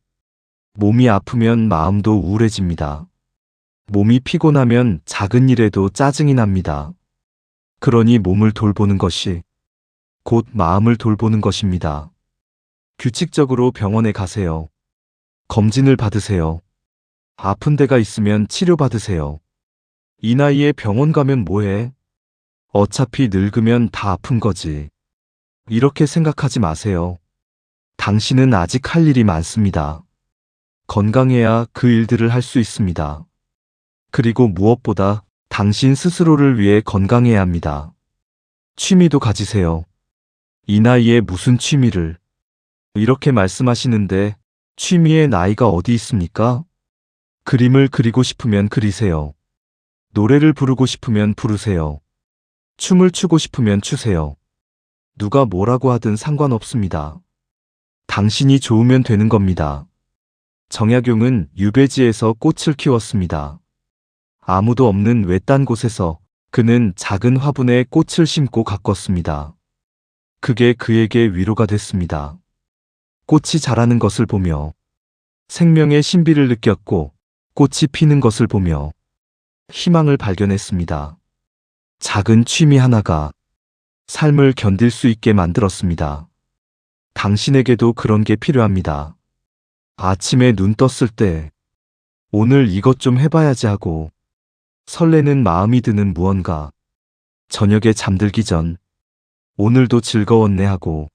몸이 아프면 마음도 우울해집니다. 몸이 피곤하면 작은 일에도 짜증이 납니다. 그러니 몸을 돌보는 것이 곧 마음을 돌보는 것입니다. 규칙적으로 병원에 가세요. 검진을 받으세요. 아픈 데가 있으면 치료받으세요. 이 나이에 병원 가면 뭐해? 어차피 늙으면 다 아픈 거지. 이렇게 생각하지 마세요. 당신은 아직 할 일이 많습니다. 건강해야 그 일들을 할 수 있습니다. 그리고 무엇보다 당신 스스로를 위해 건강해야 합니다. 취미도 가지세요. 이 나이에 무슨 취미를? 이렇게 말씀하시는데 취미의 나이가 어디 있습니까? 그림을 그리고 싶으면 그리세요. 노래를 부르고 싶으면 부르세요. 춤을 추고 싶으면 추세요. 누가 뭐라고 하든 상관없습니다. 당신이 좋으면 되는 겁니다. 정약용은 유배지에서 꽃을 키웠습니다. 아무도 없는 외딴 곳에서 그는 작은 화분에 꽃을 심고 가꿨습니다. 그게 그에게 위로가 됐습니다. 꽃이 자라는 것을 보며 생명의 신비를 느꼈고 꽃이 피는 것을 보며 희망을 발견했습니다. 작은 취미 하나가 삶을 견딜 수 있게 만들었습니다. 당신에게도 그런 게 필요합니다. 아침에 눈 떴을 때 오늘 이것 좀 해봐야지 하고 설레는 마음이 드는 무언가, 저녁에 잠들기 전 오늘도 즐거웠네 하고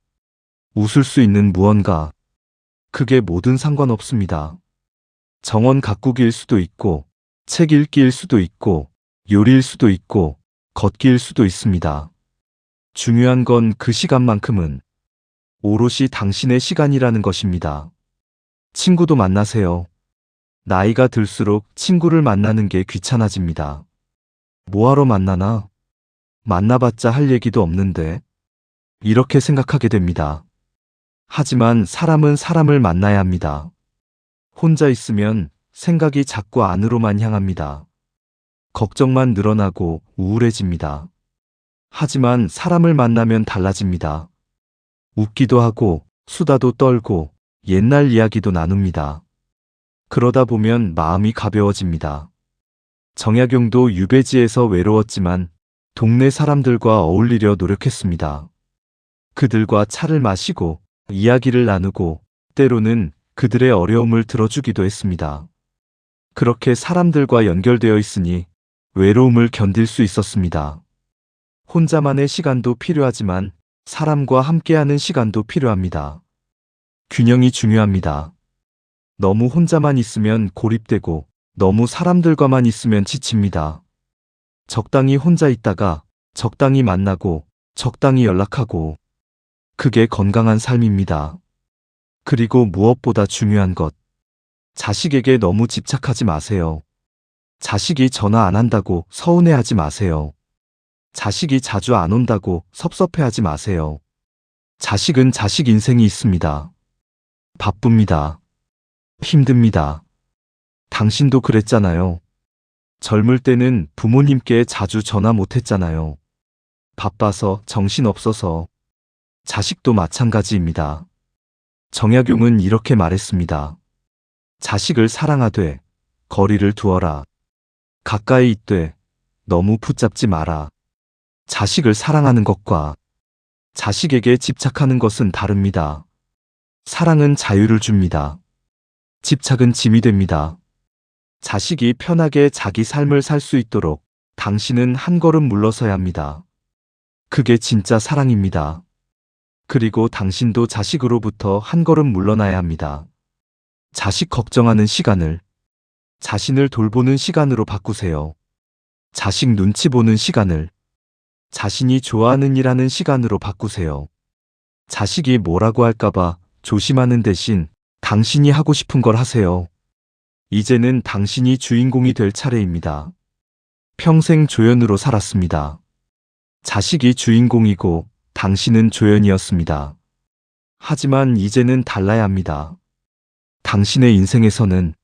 웃을 수 있는 무언가, 그게 뭐든 상관없습니다. 정원 가꾸기일 수도 있고 책 읽기일 수도 있고 요리일 수도 있고 걷기일 수도 있습니다. 중요한 건 그 시간만큼은 오롯이 당신의 시간이라는 것입니다. 친구도 만나세요. 나이가 들수록 친구를 만나는 게 귀찮아집니다. 뭐하러 만나나? 만나봤자 할 얘기도 없는데. 이렇게 생각하게 됩니다. 하지만 사람은 사람을 만나야 합니다. 혼자 있으면 생각이 자꾸 안으로만 향합니다. 걱정만 늘어나고 우울해집니다. 하지만 사람을 만나면 달라집니다. 웃기도 하고 수다도 떨고 옛날 이야기도 나눕니다. 그러다 보면 마음이 가벼워집니다. 정약용도 유배지에서 외로웠지만 동네 사람들과 어울리려 노력했습니다. 그들과 차를 마시고 이야기를 나누고 때로는 그들의 어려움을 들어주기도 했습니다. 그렇게 사람들과 연결되어 있으니 외로움을 견딜 수 있었습니다. 혼자만의 시간도 필요하지만 사람과 함께하는 시간도 필요합니다. 균형이 중요합니다. 너무 혼자만 있으면 고립되고 너무 사람들과만 있으면 지칩니다. 적당히 혼자 있다가 적당히 만나고 적당히 연락하고, 그게 건강한 삶입니다. 그리고 무엇보다 중요한 것, 자식에게 너무 집착하지 마세요. 자식이 전화 안 한다고 서운해하지 마세요. 자식이 자주 안 온다고 섭섭해하지 마세요. 자식은 자식 인생이 있습니다. 바쁩니다. 힘듭니다. 당신도 그랬잖아요. 젊을 때는 부모님께 자주 전화 못했잖아요. 바빠서 정신없어서. 자식도 마찬가지입니다. 정약용은 이렇게 말했습니다. 자식을 사랑하되 거리를 두어라. 가까이 있되 너무 붙잡지 마라. 자식을 사랑하는 것과 자식에게 집착하는 것은 다릅니다. 사랑은 자유를 줍니다. 집착은 짐이 됩니다. 자식이 편하게 자기 삶을 살 수 있도록 당신은 한 걸음 물러서야 합니다. 그게 진짜 사랑입니다. 그리고 당신도 자식으로부터 한 걸음 물러나야 합니다. 자식 걱정하는 시간을 자신을 돌보는 시간으로 바꾸세요. 자식 눈치 보는 시간을 자신이 좋아하는 일 하는 시간으로 바꾸세요. 자식이 뭐라고 할까봐 조심하는 대신 당신이 하고 싶은 걸 하세요. 이제는 당신이 주인공이 될 차례입니다. 평생 조연으로 살았습니다. 자식이 주인공이고 당신은 조연이었습니다. 하지만 이제는 달라야 합니다. 당신의 인생에서는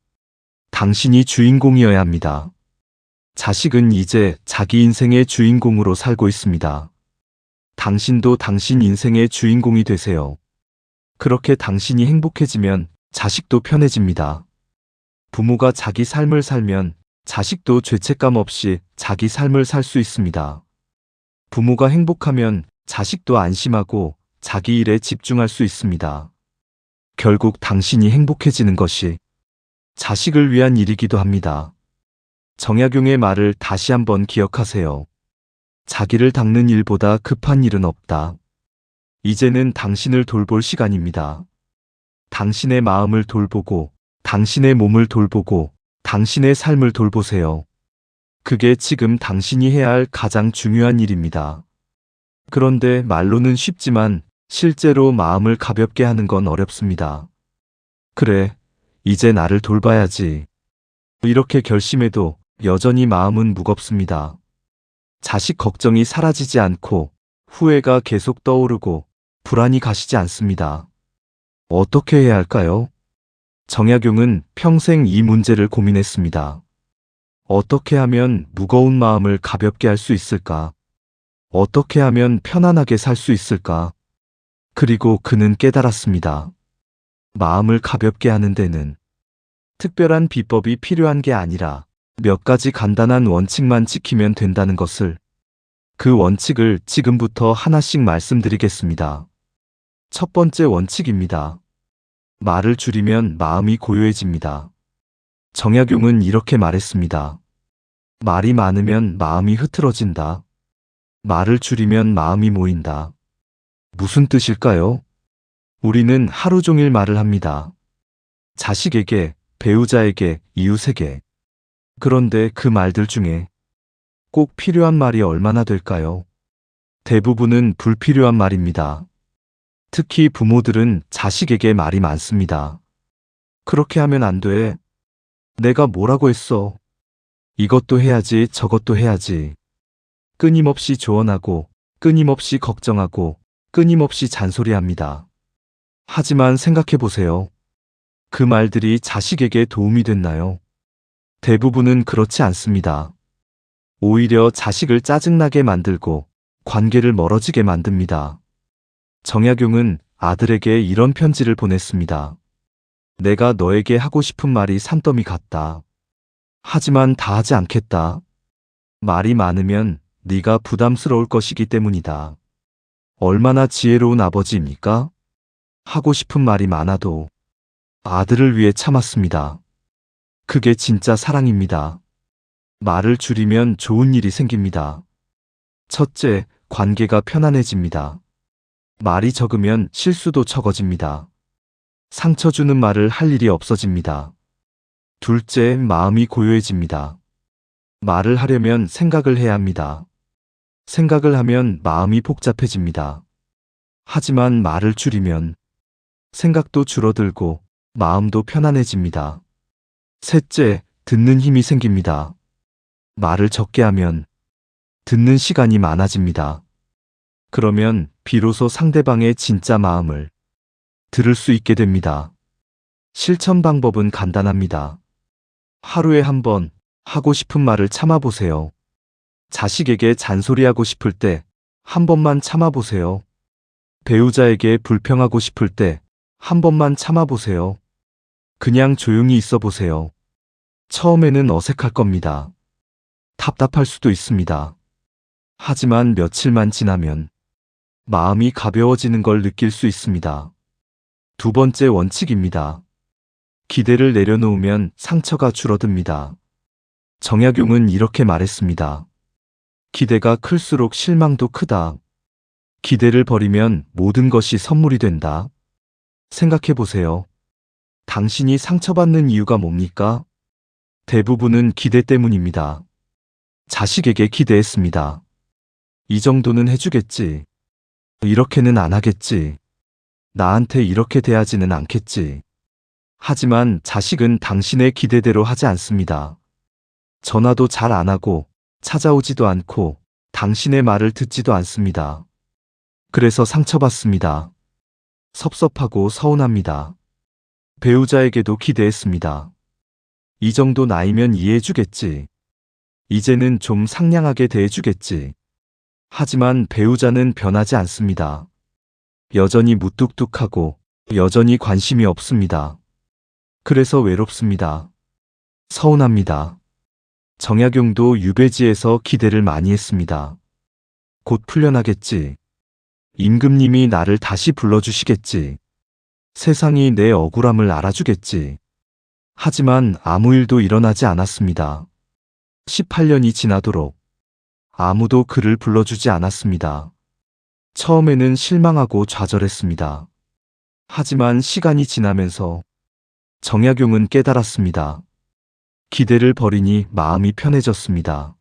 당신이 주인공이어야 합니다. 자식은 이제 자기 인생의 주인공으로 살고 있습니다. 당신도 당신 인생의 주인공이 되세요. 그렇게 당신이 행복해지면 자식도 편해집니다. 부모가 자기 삶을 살면 자식도 죄책감 없이 자기 삶을 살 수 있습니다. 부모가 행복하면 자식도 안심하고 자기 일에 집중할 수 있습니다. 결국 당신이 행복해지는 것이 자식을 위한 일이기도 합니다. 정약용의 말을 다시 한번 기억하세요. 자기를 닦는 일보다 급한 일은 없다. 이제는 당신을 돌볼 시간입니다. 당신의 마음을 돌보고, 당신의 몸을 돌보고, 당신의 삶을 돌보세요. 그게 지금 당신이 해야 할 가장 중요한 일입니다. 그런데 말로는 쉽지만 실제로 마음을 가볍게 하는 건 어렵습니다. 그래, 이제 나를 돌봐야지. 이렇게 결심해도 여전히 마음은 무겁습니다. 자식 걱정이 사라지지 않고 후회가 계속 떠오르고 불안이 가시지 않습니다. 어떻게 해야 할까요? 정약용은 평생 이 문제를 고민했습니다. 어떻게 하면 무거운 마음을 가볍게 할 수 있을까? 어떻게 하면 편안하게 살 수 있을까? 그리고 그는 깨달았습니다. 마음을 가볍게 하는 데는 특별한 비법이 필요한 게 아니라 몇 가지 간단한 원칙만 지키면 된다는 것을. 그 원칙을 지금부터 하나씩 말씀드리겠습니다. 첫 번째 원칙입니다. 말을 줄이면 마음이 고요해집니다. 정약용은 이렇게 말했습니다. 말이 많으면 마음이 흐트러진다. 말을 줄이면 마음이 모인다. 무슨 뜻일까요? 우리는 하루 종일 말을 합니다. 자식에게, 배우자에게, 이웃에게. 그런데 그 말들 중에 꼭 필요한 말이 얼마나 될까요? 대부분은 불필요한 말입니다. 특히 부모들은 자식에게 말이 많습니다. 그렇게 하면 안 돼. 내가 뭐라고 했어? 이것도 해야지, 저것도 해야지. 끊임없이 조언하고, 끊임없이 걱정하고, 끊임없이 잔소리합니다. 하지만 생각해 보세요. 그 말들이 자식에게 도움이 됐나요? 대부분은 그렇지 않습니다. 오히려 자식을 짜증나게 만들고 관계를 멀어지게 만듭니다. 정약용은 아들에게 이런 편지를 보냈습니다. 내가 너에게 하고 싶은 말이 산더미 같다. 하지만 다 하지 않겠다. 말이 많으면 네가 부담스러울 것이기 때문이다. 얼마나 지혜로운 아버지입니까? 하고 싶은 말이 많아도 아들을 위해 참았습니다. 그게 진짜 사랑입니다. 말을 줄이면 좋은 일이 생깁니다. 첫째, 관계가 편안해집니다. 말이 적으면 실수도 적어집니다. 상처 주는 말을 할 일이 없어집니다. 둘째, 마음이 고요해집니다. 말을 하려면 생각을 해야 합니다. 생각을 하면 마음이 복잡해집니다. 하지만 말을 줄이면 생각도 줄어들고 마음도 편안해집니다. 셋째, 듣는 힘이 생깁니다. 말을 적게 하면 듣는 시간이 많아집니다. 그러면 비로소 상대방의 진짜 마음을 들을 수 있게 됩니다. 실천 방법은 간단합니다. 하루에 한 번 하고 싶은 말을 참아보세요. 자식에게 잔소리하고 싶을 때 한 번만 참아보세요. 배우자에게 불평하고 싶을 때 한 번만 참아보세요. 그냥 조용히 있어 보세요. 처음에는 어색할 겁니다. 답답할 수도 있습니다. 하지만 며칠만 지나면 마음이 가벼워지는 걸 느낄 수 있습니다. 두 번째 원칙입니다. 기대를 내려놓으면 상처가 줄어듭니다. 정약용은 이렇게 말했습니다. 기대가 클수록 실망도 크다. 기대를 버리면 모든 것이 선물이 된다. 생각해 보세요. 당신이 상처받는 이유가 뭡니까? 대부분은 기대 때문입니다. 자식에게 기대했습니다. 이 정도는 해주겠지. 이렇게는 안 하겠지. 나한테 이렇게 대하지는 않겠지. 하지만 자식은 당신의 기대대로 하지 않습니다. 전화도 잘 안 하고 찾아오지도 않고 당신의 말을 듣지도 않습니다. 그래서 상처받습니다. 섭섭하고 서운합니다. 배우자에게도 기대했습니다. 이 정도 나이면 이해해주겠지. 이제는 좀 상냥하게 대해주겠지. 하지만 배우자는 변하지 않습니다. 여전히 무뚝뚝하고 여전히 관심이 없습니다. 그래서 외롭습니다. 서운합니다. 정약용도 유배지에서 기대를 많이 했습니다. 곧 풀려나겠지. 임금님이 나를 다시 불러주시겠지. 세상이 내 억울함을 알아주겠지. 하지만 아무 일도 일어나지 않았습니다. 18년이 지나도록 아무도 그를 불러주지 않았습니다. 처음에는 실망하고 좌절했습니다. 하지만 시간이 지나면서 정약용은 깨달았습니다. 기대를 버리니 마음이 편해졌습니다.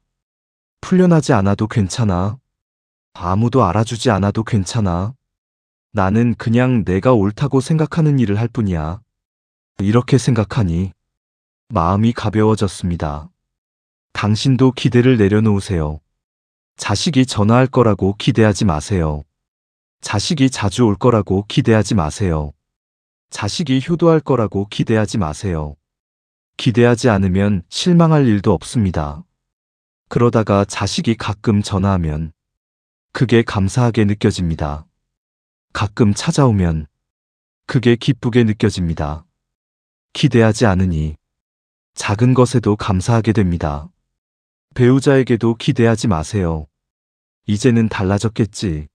풀려나지 않아도 괜찮아. 아무도 알아주지 않아도 괜찮아. 나는 그냥 내가 옳다고 생각하는 일을 할 뿐이야. 이렇게 생각하니 마음이 가벼워졌습니다. 당신도 기대를 내려놓으세요. 자식이 전화할 거라고 기대하지 마세요. 자식이 자주 올 거라고 기대하지 마세요. 자식이 효도할 거라고 기대하지 마세요. 기대하지 않으면 실망할 일도 없습니다. 그러다가 자식이 가끔 전화하면 그게 감사하게 느껴집니다. 가끔 찾아오면 그게 기쁘게 느껴집니다. 기대하지 않으니 작은 것에도 감사하게 됩니다. 배우자에게도 기대하지 마세요. 이제는 달라졌겠지.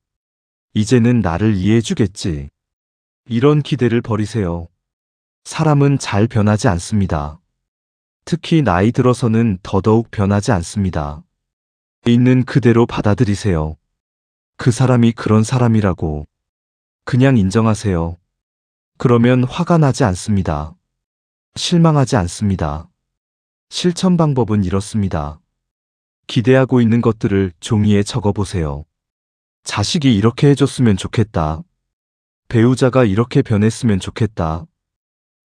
이제는 나를 이해해주겠지. 이런 기대를 버리세요. 사람은 잘 변하지 않습니다. 특히 나이 들어서는 더더욱 변하지 않습니다. 있는 그대로 받아들이세요. 그 사람이 그런 사람이라고 그냥 인정하세요. 그러면 화가 나지 않습니다. 실망하지 않습니다. 실천 방법은 이렇습니다. 기대하고 있는 것들을 종이에 적어보세요. 자식이 이렇게 해줬으면 좋겠다. 배우자가 이렇게 변했으면 좋겠다.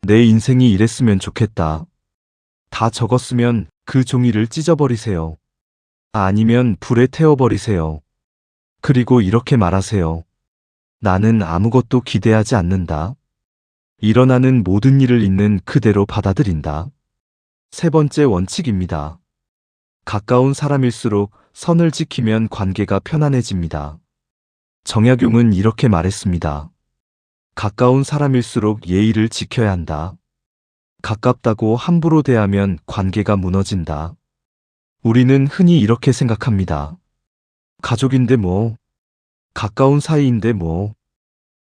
내 인생이 이랬으면 좋겠다. 다 적었으면 그 종이를 찢어버리세요. 아니면 불에 태워버리세요. 그리고 이렇게 말하세요. 나는 아무것도 기대하지 않는다. 일어나는 모든 일을 있는 그대로 받아들인다. 세 번째 원칙입니다. 가까운 사람일수록 선을 지키면 관계가 편안해집니다. 정약용은 이렇게 말했습니다. 가까운 사람일수록 예의를 지켜야 한다. 가깝다고 함부로 대하면 관계가 무너진다. 우리는 흔히 이렇게 생각합니다. 가족인데 뭐, 가까운 사이인데 뭐,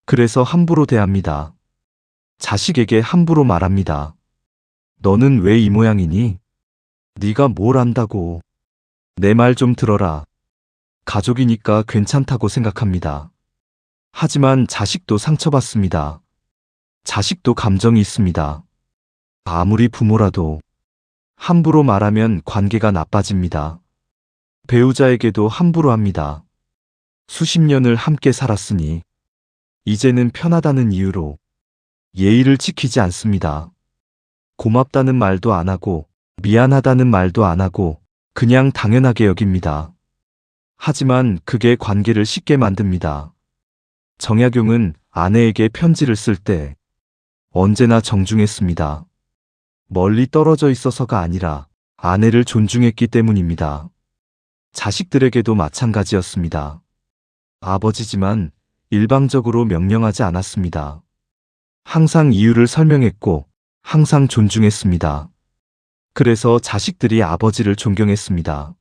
그래서 함부로 대합니다. 자식에게 함부로 말합니다. 너는 왜 이 모양이니? 네가 뭘 안다고. 내 말 좀 들어라. 가족이니까 괜찮다고 생각합니다. 하지만 자식도 상처받습니다. 자식도 감정이 있습니다. 아무리 부모라도 함부로 말하면 관계가 나빠집니다. 배우자에게도 함부로 합니다. 수십 년을 함께 살았으니 이제는 편하다는 이유로 예의를 지키지 않습니다. 고맙다는 말도 안 하고 미안하다는 말도 안 하고 그냥 당연하게 여깁니다. 하지만 그게 관계를 쉽게 만듭니다. 정약용은 아내에게 편지를 쓸 때 언제나 정중했습니다. 멀리 떨어져 있어서가 아니라 아내를 존중했기 때문입니다. 자식들에게도 마찬가지였습니다. 아버지지만 일방적으로 명령하지 않았습니다. 항상 이유를 설명했고 항상 존중했습니다. 그래서 자식들이 아버지를 존경했습니다.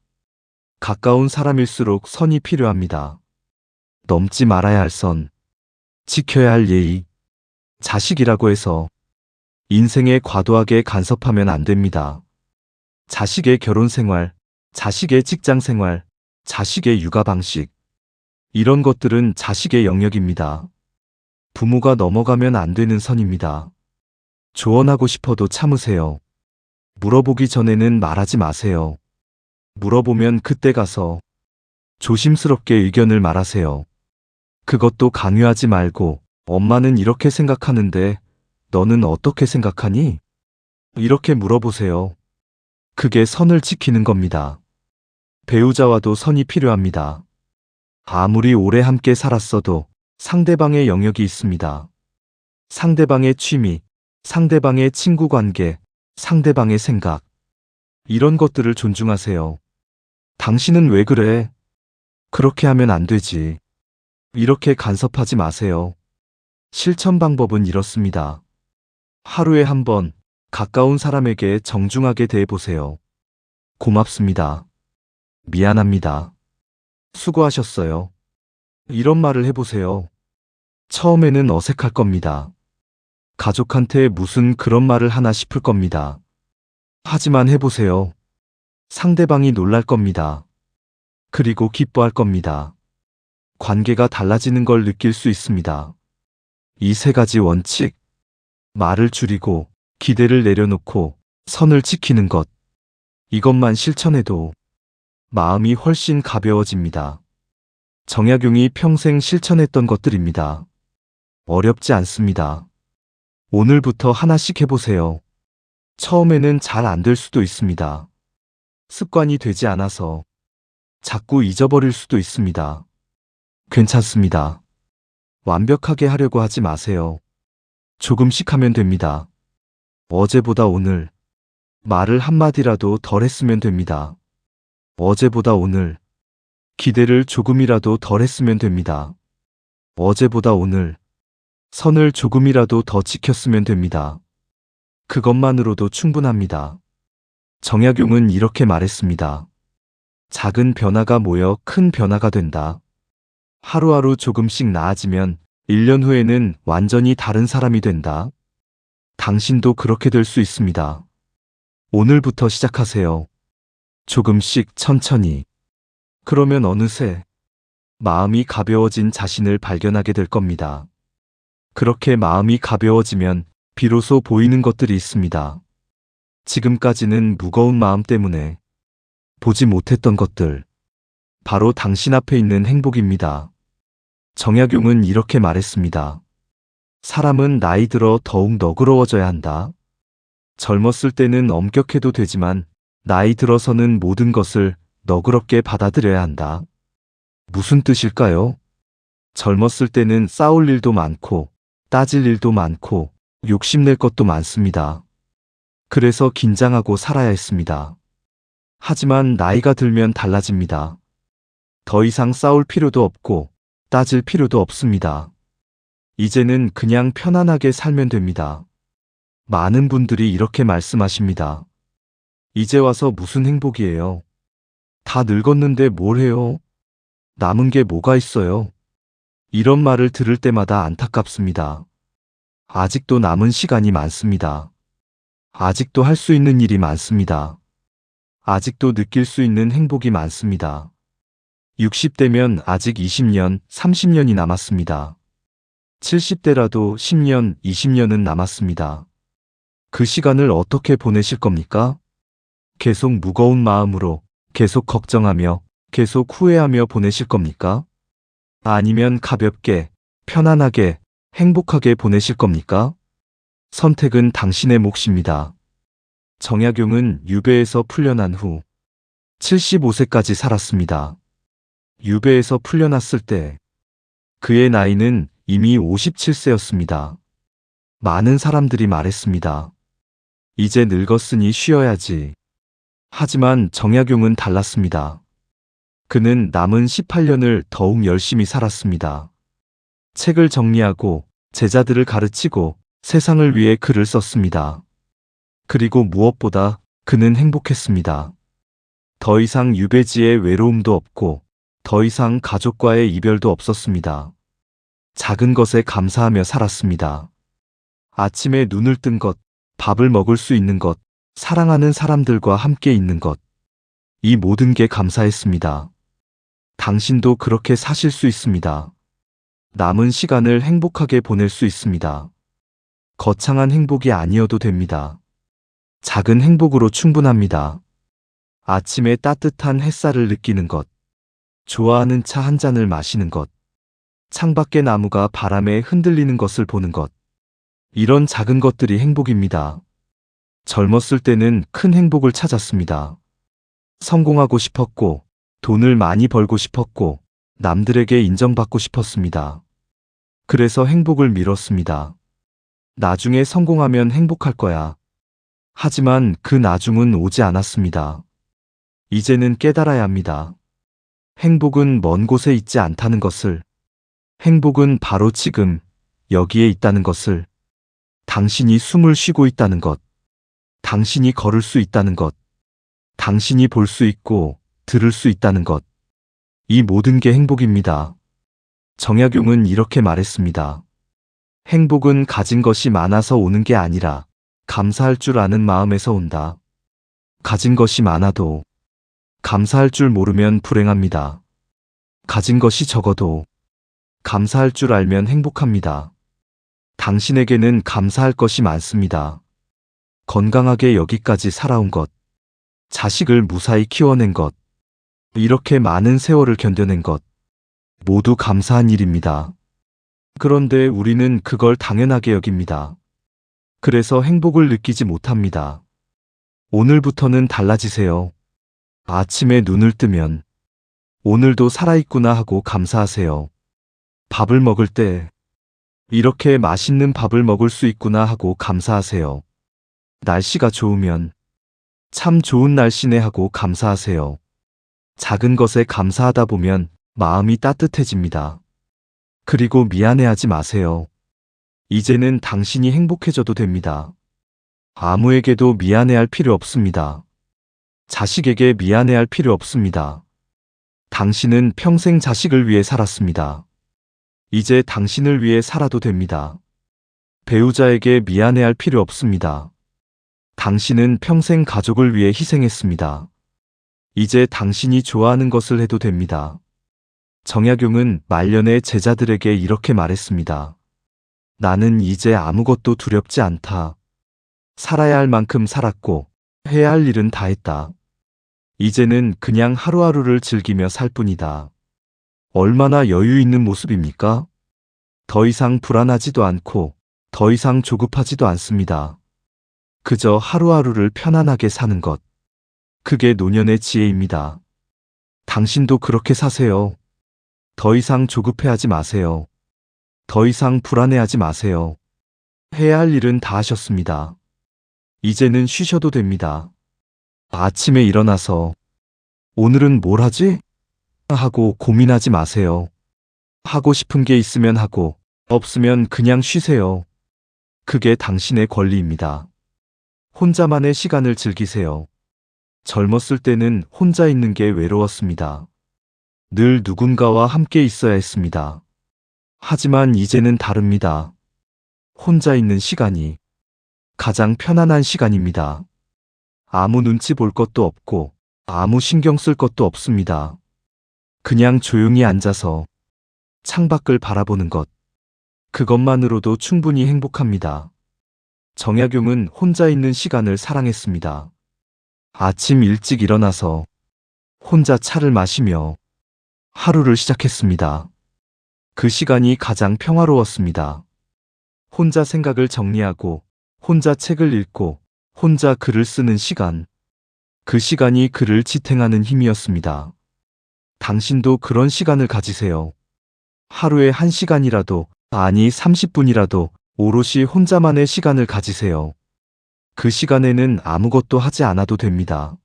가까운 사람일수록 선이 필요합니다. 넘지 말아야 할 선, 지켜야 할 예의. 자식이라고 해서 인생에 과도하게 간섭하면 안 됩니다. 자식의 결혼 생활, 자식의 직장 생활, 자식의 육아 방식. 이런 것들은 자식의 영역입니다. 부모가 넘어가면 안 되는 선입니다. 조언하고 싶어도 참으세요. 물어보기 전에는 말하지 마세요. 물어보면 그때 가서 조심스럽게 의견을 말하세요. 그것도 강요하지 말고 엄마는 이렇게 생각하는데 너는 어떻게 생각하니? 이렇게 물어보세요. 그게 선을 지키는 겁니다. 배우자와도 선이 필요합니다. 아무리 오래 함께 살았어도 상대방의 영역이 있습니다. 상대방의 취미, 상대방의 친구 관계, 상대방의 생각. 이런 것들을 존중하세요. 당신은 왜 그래? 그렇게 하면 안 되지. 이렇게 간섭하지 마세요. 실천 방법은 이렇습니다. 하루에 한 번 가까운 사람에게 정중하게 대해보세요. 고맙습니다. 미안합니다. 수고하셨어요. 이런 말을 해보세요. 처음에는 어색할 겁니다. 가족한테 무슨 그런 말을 하나 싶을 겁니다. 하지만 해보세요. 상대방이 놀랄 겁니다. 그리고 기뻐할 겁니다. 관계가 달라지는 걸 느낄 수 있습니다. 이 세 가지 원칙. 말을 줄이고 기대를 내려놓고 선을 지키는 것. 이것만 실천해도 마음이 훨씬 가벼워집니다. 정약용이 평생 실천했던 것들입니다. 어렵지 않습니다. 오늘부터 하나씩 해보세요. 처음에는 잘 안 될 수도 있습니다. 습관이 되지 않아서 자꾸 잊어버릴 수도 있습니다. 괜찮습니다. 완벽하게 하려고 하지 마세요. 조금씩 하면 됩니다. 어제보다 오늘 말을 한마디라도 덜 했으면 됩니다. 어제보다 오늘 기대를 조금이라도 덜 했으면 됩니다. 어제보다 오늘 선을 조금이라도 더 지켰으면 됩니다. 그것만으로도 충분합니다. 정약용은 이렇게 말했습니다. 작은 변화가 모여 큰 변화가 된다. 하루하루 조금씩 나아지면 1년 후에는 완전히 다른 사람이 된다. 당신도 그렇게 될 수 있습니다. 오늘부터 시작하세요. 조금씩 천천히. 그러면 어느새 마음이 가벼워진 자신을 발견하게 될 겁니다. 그렇게 마음이 가벼워지면 비로소 보이는 것들이 있습니다. 지금까지는 무거운 마음 때문에 보지 못했던 것들, 바로 당신 앞에 있는 행복입니다. 정약용은 이렇게 말했습니다. 사람은 나이 들어 더욱 너그러워져야 한다. 젊었을 때는 엄격해도 되지만 나이 들어서는 모든 것을 너그럽게 받아들여야 한다. 무슨 뜻일까요? 젊었을 때는 싸울 일도 많고 따질 일도 많고 욕심낼 것도 많습니다. 그래서 긴장하고 살아야 했습니다. 하지만 나이가 들면 달라집니다. 더 이상 싸울 필요도 없고 따질 필요도 없습니다. 이제는 그냥 편안하게 살면 됩니다. 많은 분들이 이렇게 말씀하십니다. 이제 와서 무슨 행복이에요? 다 늙었는데 뭘 해요? 남은 게 뭐가 있어요? 이런 말을 들을 때마다 안타깝습니다. 아직도 남은 시간이 많습니다. 아직도 할 수 있는 일이 많습니다. 아직도 느낄 수 있는 행복이 많습니다. 60대면 아직 20년, 30년이 남았습니다. 70대라도 10년, 20년은 남았습니다. 그 시간을 어떻게 보내실 겁니까? 계속 무거운 마음으로, 계속 걱정하며, 계속 후회하며 보내실 겁니까? 아니면 가볍게, 편안하게, 행복하게 보내실 겁니까? 선택은 당신의 몫입니다. 정약용은 유배에서 풀려난 후 75세까지 살았습니다. 유배에서 풀려났을 때 그의 나이는 이미 57세였습니다. 많은 사람들이 말했습니다. 이제 늙었으니 쉬어야지. 하지만 정약용은 달랐습니다. 그는 남은 18년을 더욱 열심히 살았습니다. 책을 정리하고 제자들을 가르치고 세상을 위해 글을 썼습니다. 그리고 무엇보다 그는 행복했습니다. 더 이상 유배지의 외로움도 없고 더 이상 가족과의 이별도 없었습니다. 작은 것에 감사하며 살았습니다. 아침에 눈을 뜬 것, 밥을 먹을 수 있는 것, 사랑하는 사람들과 함께 있는 것, 이 모든 게 감사했습니다. 당신도 그렇게 사실 수 있습니다. 남은 시간을 행복하게 보낼 수 있습니다. 거창한 행복이 아니어도 됩니다. 작은 행복으로 충분합니다. 아침에 따뜻한 햇살을 느끼는 것, 좋아하는 차 한 잔을 마시는 것, 창밖의 나무가 바람에 흔들리는 것을 보는 것, 이런 작은 것들이 행복입니다. 젊었을 때는 큰 행복을 찾았습니다. 성공하고 싶었고, 돈을 많이 벌고 싶었고, 남들에게 인정받고 싶었습니다. 그래서 행복을 미뤘습니다. 나중에 성공하면 행복할 거야. 하지만 그 나중은 오지 않았습니다. 이제는 깨달아야 합니다. 행복은 먼 곳에 있지 않다는 것을, 행복은 바로 지금 여기에 있다는 것을, 당신이 숨을 쉬고 있다는 것, 당신이 걸을 수 있다는 것, 당신이 볼 수 있고 들을 수 있다는 것, 이 모든 게 행복입니다. 정약용은 이렇게 말했습니다. 행복은 가진 것이 많아서 오는 게 아니라 감사할 줄 아는 마음에서 온다. 가진 것이 많아도 감사할 줄 모르면 불행합니다. 가진 것이 적어도 감사할 줄 알면 행복합니다. 당신에게는 감사할 것이 많습니다. 건강하게 여기까지 살아온 것, 자식을 무사히 키워낸 것, 이렇게 많은 세월을 견뎌낸 것 모두 감사한 일입니다. 그런데 우리는 그걸 당연하게 여깁니다. 그래서 행복을 느끼지 못합니다. 오늘부터는 달라지세요. 아침에 눈을 뜨면 오늘도 살아있구나 하고 감사하세요. 밥을 먹을 때 이렇게 맛있는 밥을 먹을 수 있구나 하고 감사하세요. 날씨가 좋으면 참 좋은 날씨네 하고 감사하세요. 작은 것에 감사하다 보면 마음이 따뜻해집니다. 그리고 미안해하지 마세요. 이제는 당신이 행복해져도 됩니다. 아무에게도 미안해할 필요 없습니다. 자식에게 미안해할 필요 없습니다. 당신은 평생 자식을 위해 살았습니다. 이제 당신을 위해 살아도 됩니다. 배우자에게 미안해할 필요 없습니다. 당신은 평생 가족을 위해 희생했습니다. 이제 당신이 좋아하는 것을 해도 됩니다. 정약용은 말년에 제자들에게 이렇게 말했습니다. 나는 이제 아무것도 두렵지 않다. 살아야 할 만큼 살았고 해야 할 일은 다 했다. 이제는 그냥 하루하루를 즐기며 살 뿐이다. 얼마나 여유 있는 모습입니까? 더 이상 불안하지도 않고 더 이상 조급하지도 않습니다. 그저 하루하루를 편안하게 사는 것. 그게 노년의 지혜입니다. 당신도 그렇게 사세요. 더 이상 조급해하지 마세요. 더 이상 불안해하지 마세요. 해야 할 일은 다 하셨습니다. 이제는 쉬셔도 됩니다. 아침에 일어나서 오늘은 뭘 하지? 하고 고민하지 마세요. 하고 싶은 게 있으면 하고 없으면 그냥 쉬세요. 그게 당신의 권리입니다. 혼자만의 시간을 즐기세요. 젊었을 때는 혼자 있는 게 외로웠습니다. 늘 누군가와 함께 있어야 했습니다. 하지만 이제는 다릅니다. 혼자 있는 시간이 가장 편안한 시간입니다. 아무 눈치 볼 것도 없고 아무 신경 쓸 것도 없습니다. 그냥 조용히 앉아서 창밖을 바라보는 것. 그것만으로도 충분히 행복합니다. 정약용은 혼자 있는 시간을 사랑했습니다. 아침 일찍 일어나서 혼자 차를 마시며 하루를 시작했습니다. 그 시간이 가장 평화로웠습니다. 혼자 생각을 정리하고 혼자 책을 읽고 혼자 글을 쓰는 시간. 그 시간이 그를 지탱하는 힘이었습니다. 당신도 그런 시간을 가지세요. 하루에 1시간이라도, 아니 30분이라도 오롯이 혼자만의 시간을 가지세요. 그 시간에는 아무것도 하지 않아도 됩니다.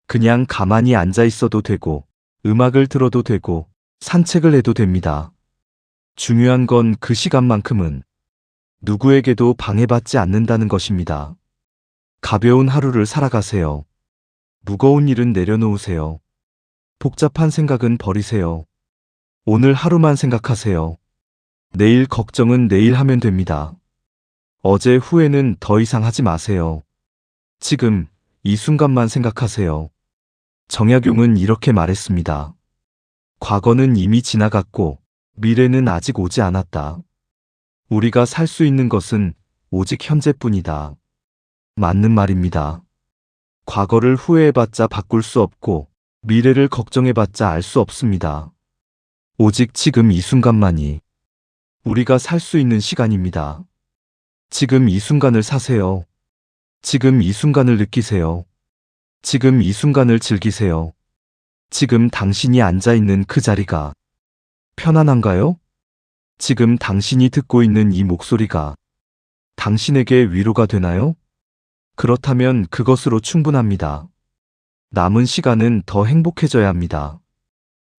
그냥 가만히 앉아 있어도 되고, 음악을 들어도 되고, 산책을 해도 됩니다. 중요한 건 그 시간만큼은 누구에게도 방해받지 않는다는 것입니다. 가벼운 하루를 살아가세요. 무거운 일은 내려놓으세요. 복잡한 생각은 버리세요. 오늘 하루만 생각하세요. 내일 걱정은 내일 하면 됩니다. 어제 후회는 더 이상 하지 마세요. 지금 이 순간만 생각하세요. 정약용은 이렇게 말했습니다. 과거는 이미 지나갔고 미래는 아직 오지 않았다. 우리가 살 수 있는 것은 오직 현재뿐이다. 맞는 말입니다. 과거를 후회해봤자 바꿀 수 없고 미래를 걱정해봤자 알 수 없습니다. 오직 지금 이 순간만이 우리가 살 수 있는 시간입니다. 지금 이 순간을 사세요. 지금 이 순간을 느끼세요. 지금 이 순간을 즐기세요. 지금 당신이 앉아있는 그 자리가 편안한가요? 지금 당신이 듣고 있는 이 목소리가 당신에게 위로가 되나요? 그렇다면 그것으로 충분합니다. 남은 시간은 더 행복해져야 합니다.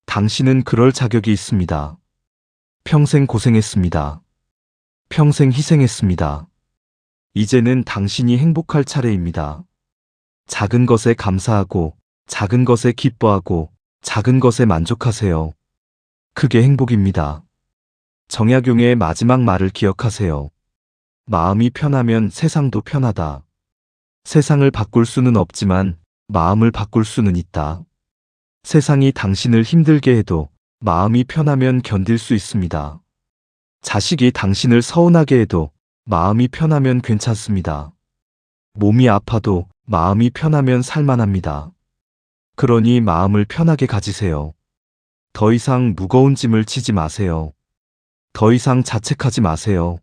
당신은 그럴 자격이 있습니다. 평생 고생했습니다. 평생 희생했습니다. 이제는 당신이 행복할 차례입니다. 작은 것에 감사하고, 작은 것에 기뻐하고, 작은 것에 만족하세요. 그게 행복입니다. 정약용의 마지막 말을 기억하세요. 마음이 편하면 세상도 편하다. 세상을 바꿀 수는 없지만 마음을 바꿀 수는 있다. 세상이 당신을 힘들게 해도 마음이 편하면 견딜 수 있습니다. 자식이 당신을 서운하게 해도 마음이 편하면 괜찮습니다. 몸이 아파도 마음이 편하면 살만합니다. 그러니 마음을 편하게 가지세요. 더 이상 무거운 짐을 지지 마세요. 더 이상 자책하지 마세요.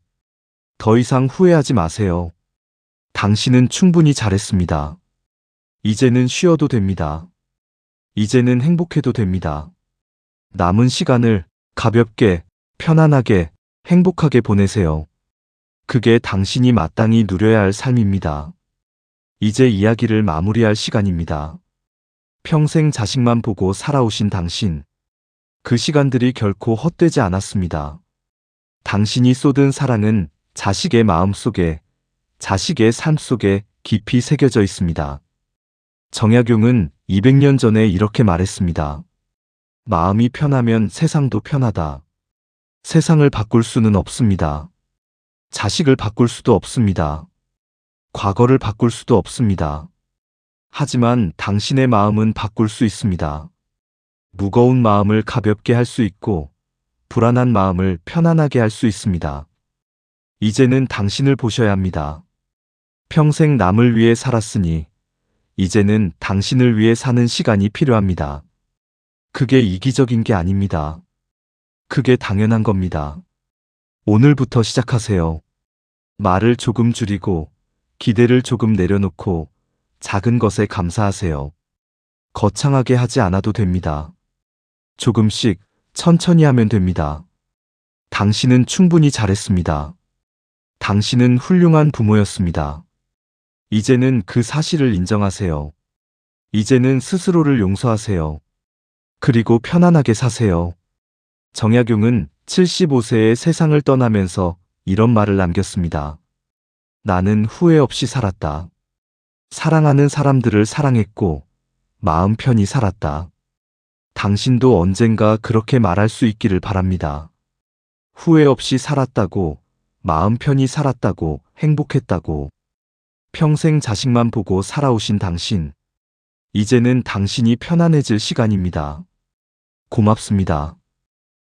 더 이상 후회하지 마세요. 당신은 충분히 잘했습니다. 이제는 쉬어도 됩니다. 이제는 행복해도 됩니다. 남은 시간을 가볍게, 편안하게, 행복하게 보내세요. 그게 당신이 마땅히 누려야 할 삶입니다. 이제 이야기를 마무리할 시간입니다. 평생 자식만 보고 살아오신 당신. 그 시간들이 결코 헛되지 않았습니다. 당신이 쏟은 사랑은 자식의 마음 속에, 자식의 삶 속에 깊이 새겨져 있습니다. 정약용은 200년 전에 이렇게 말했습니다. 마음이 편하면 세상도 편하다. 세상을 바꿀 수는 없습니다. 자식을 바꿀 수도 없습니다. 과거를 바꿀 수도 없습니다. 하지만 당신의 마음은 바꿀 수 있습니다. 무거운 마음을 가볍게 할 수 있고, 불안한 마음을 편안하게 할 수 있습니다. 이제는 당신을 보셔야 합니다. 평생 남을 위해 살았으니, 이제는 당신을 위해 사는 시간이 필요합니다. 그게 이기적인 게 아닙니다. 그게 당연한 겁니다. 오늘부터 시작하세요. 말을 조금 줄이고, 기대를 조금 내려놓고, 작은 것에 감사하세요. 거창하게 하지 않아도 됩니다. 조금씩, 천천히 하면 됩니다. 당신은 충분히 잘했습니다. 당신은 훌륭한 부모였습니다. 이제는 그 사실을 인정하세요. 이제는 스스로를 용서하세요. 그리고 편안하게 사세요. 정약용은 75세에 세상을 떠나면서 이런 말을 남겼습니다. 나는 후회 없이 살았다. 사랑하는 사람들을 사랑했고, 마음 편히 살았다. 당신도 언젠가 그렇게 말할 수 있기를 바랍니다. 후회 없이 살았다고, 마음 편히 살았다고, 행복했다고. 평생 자식만 보고 살아오신 당신. 이제는 당신이 편안해질 시간입니다. 고맙습니다.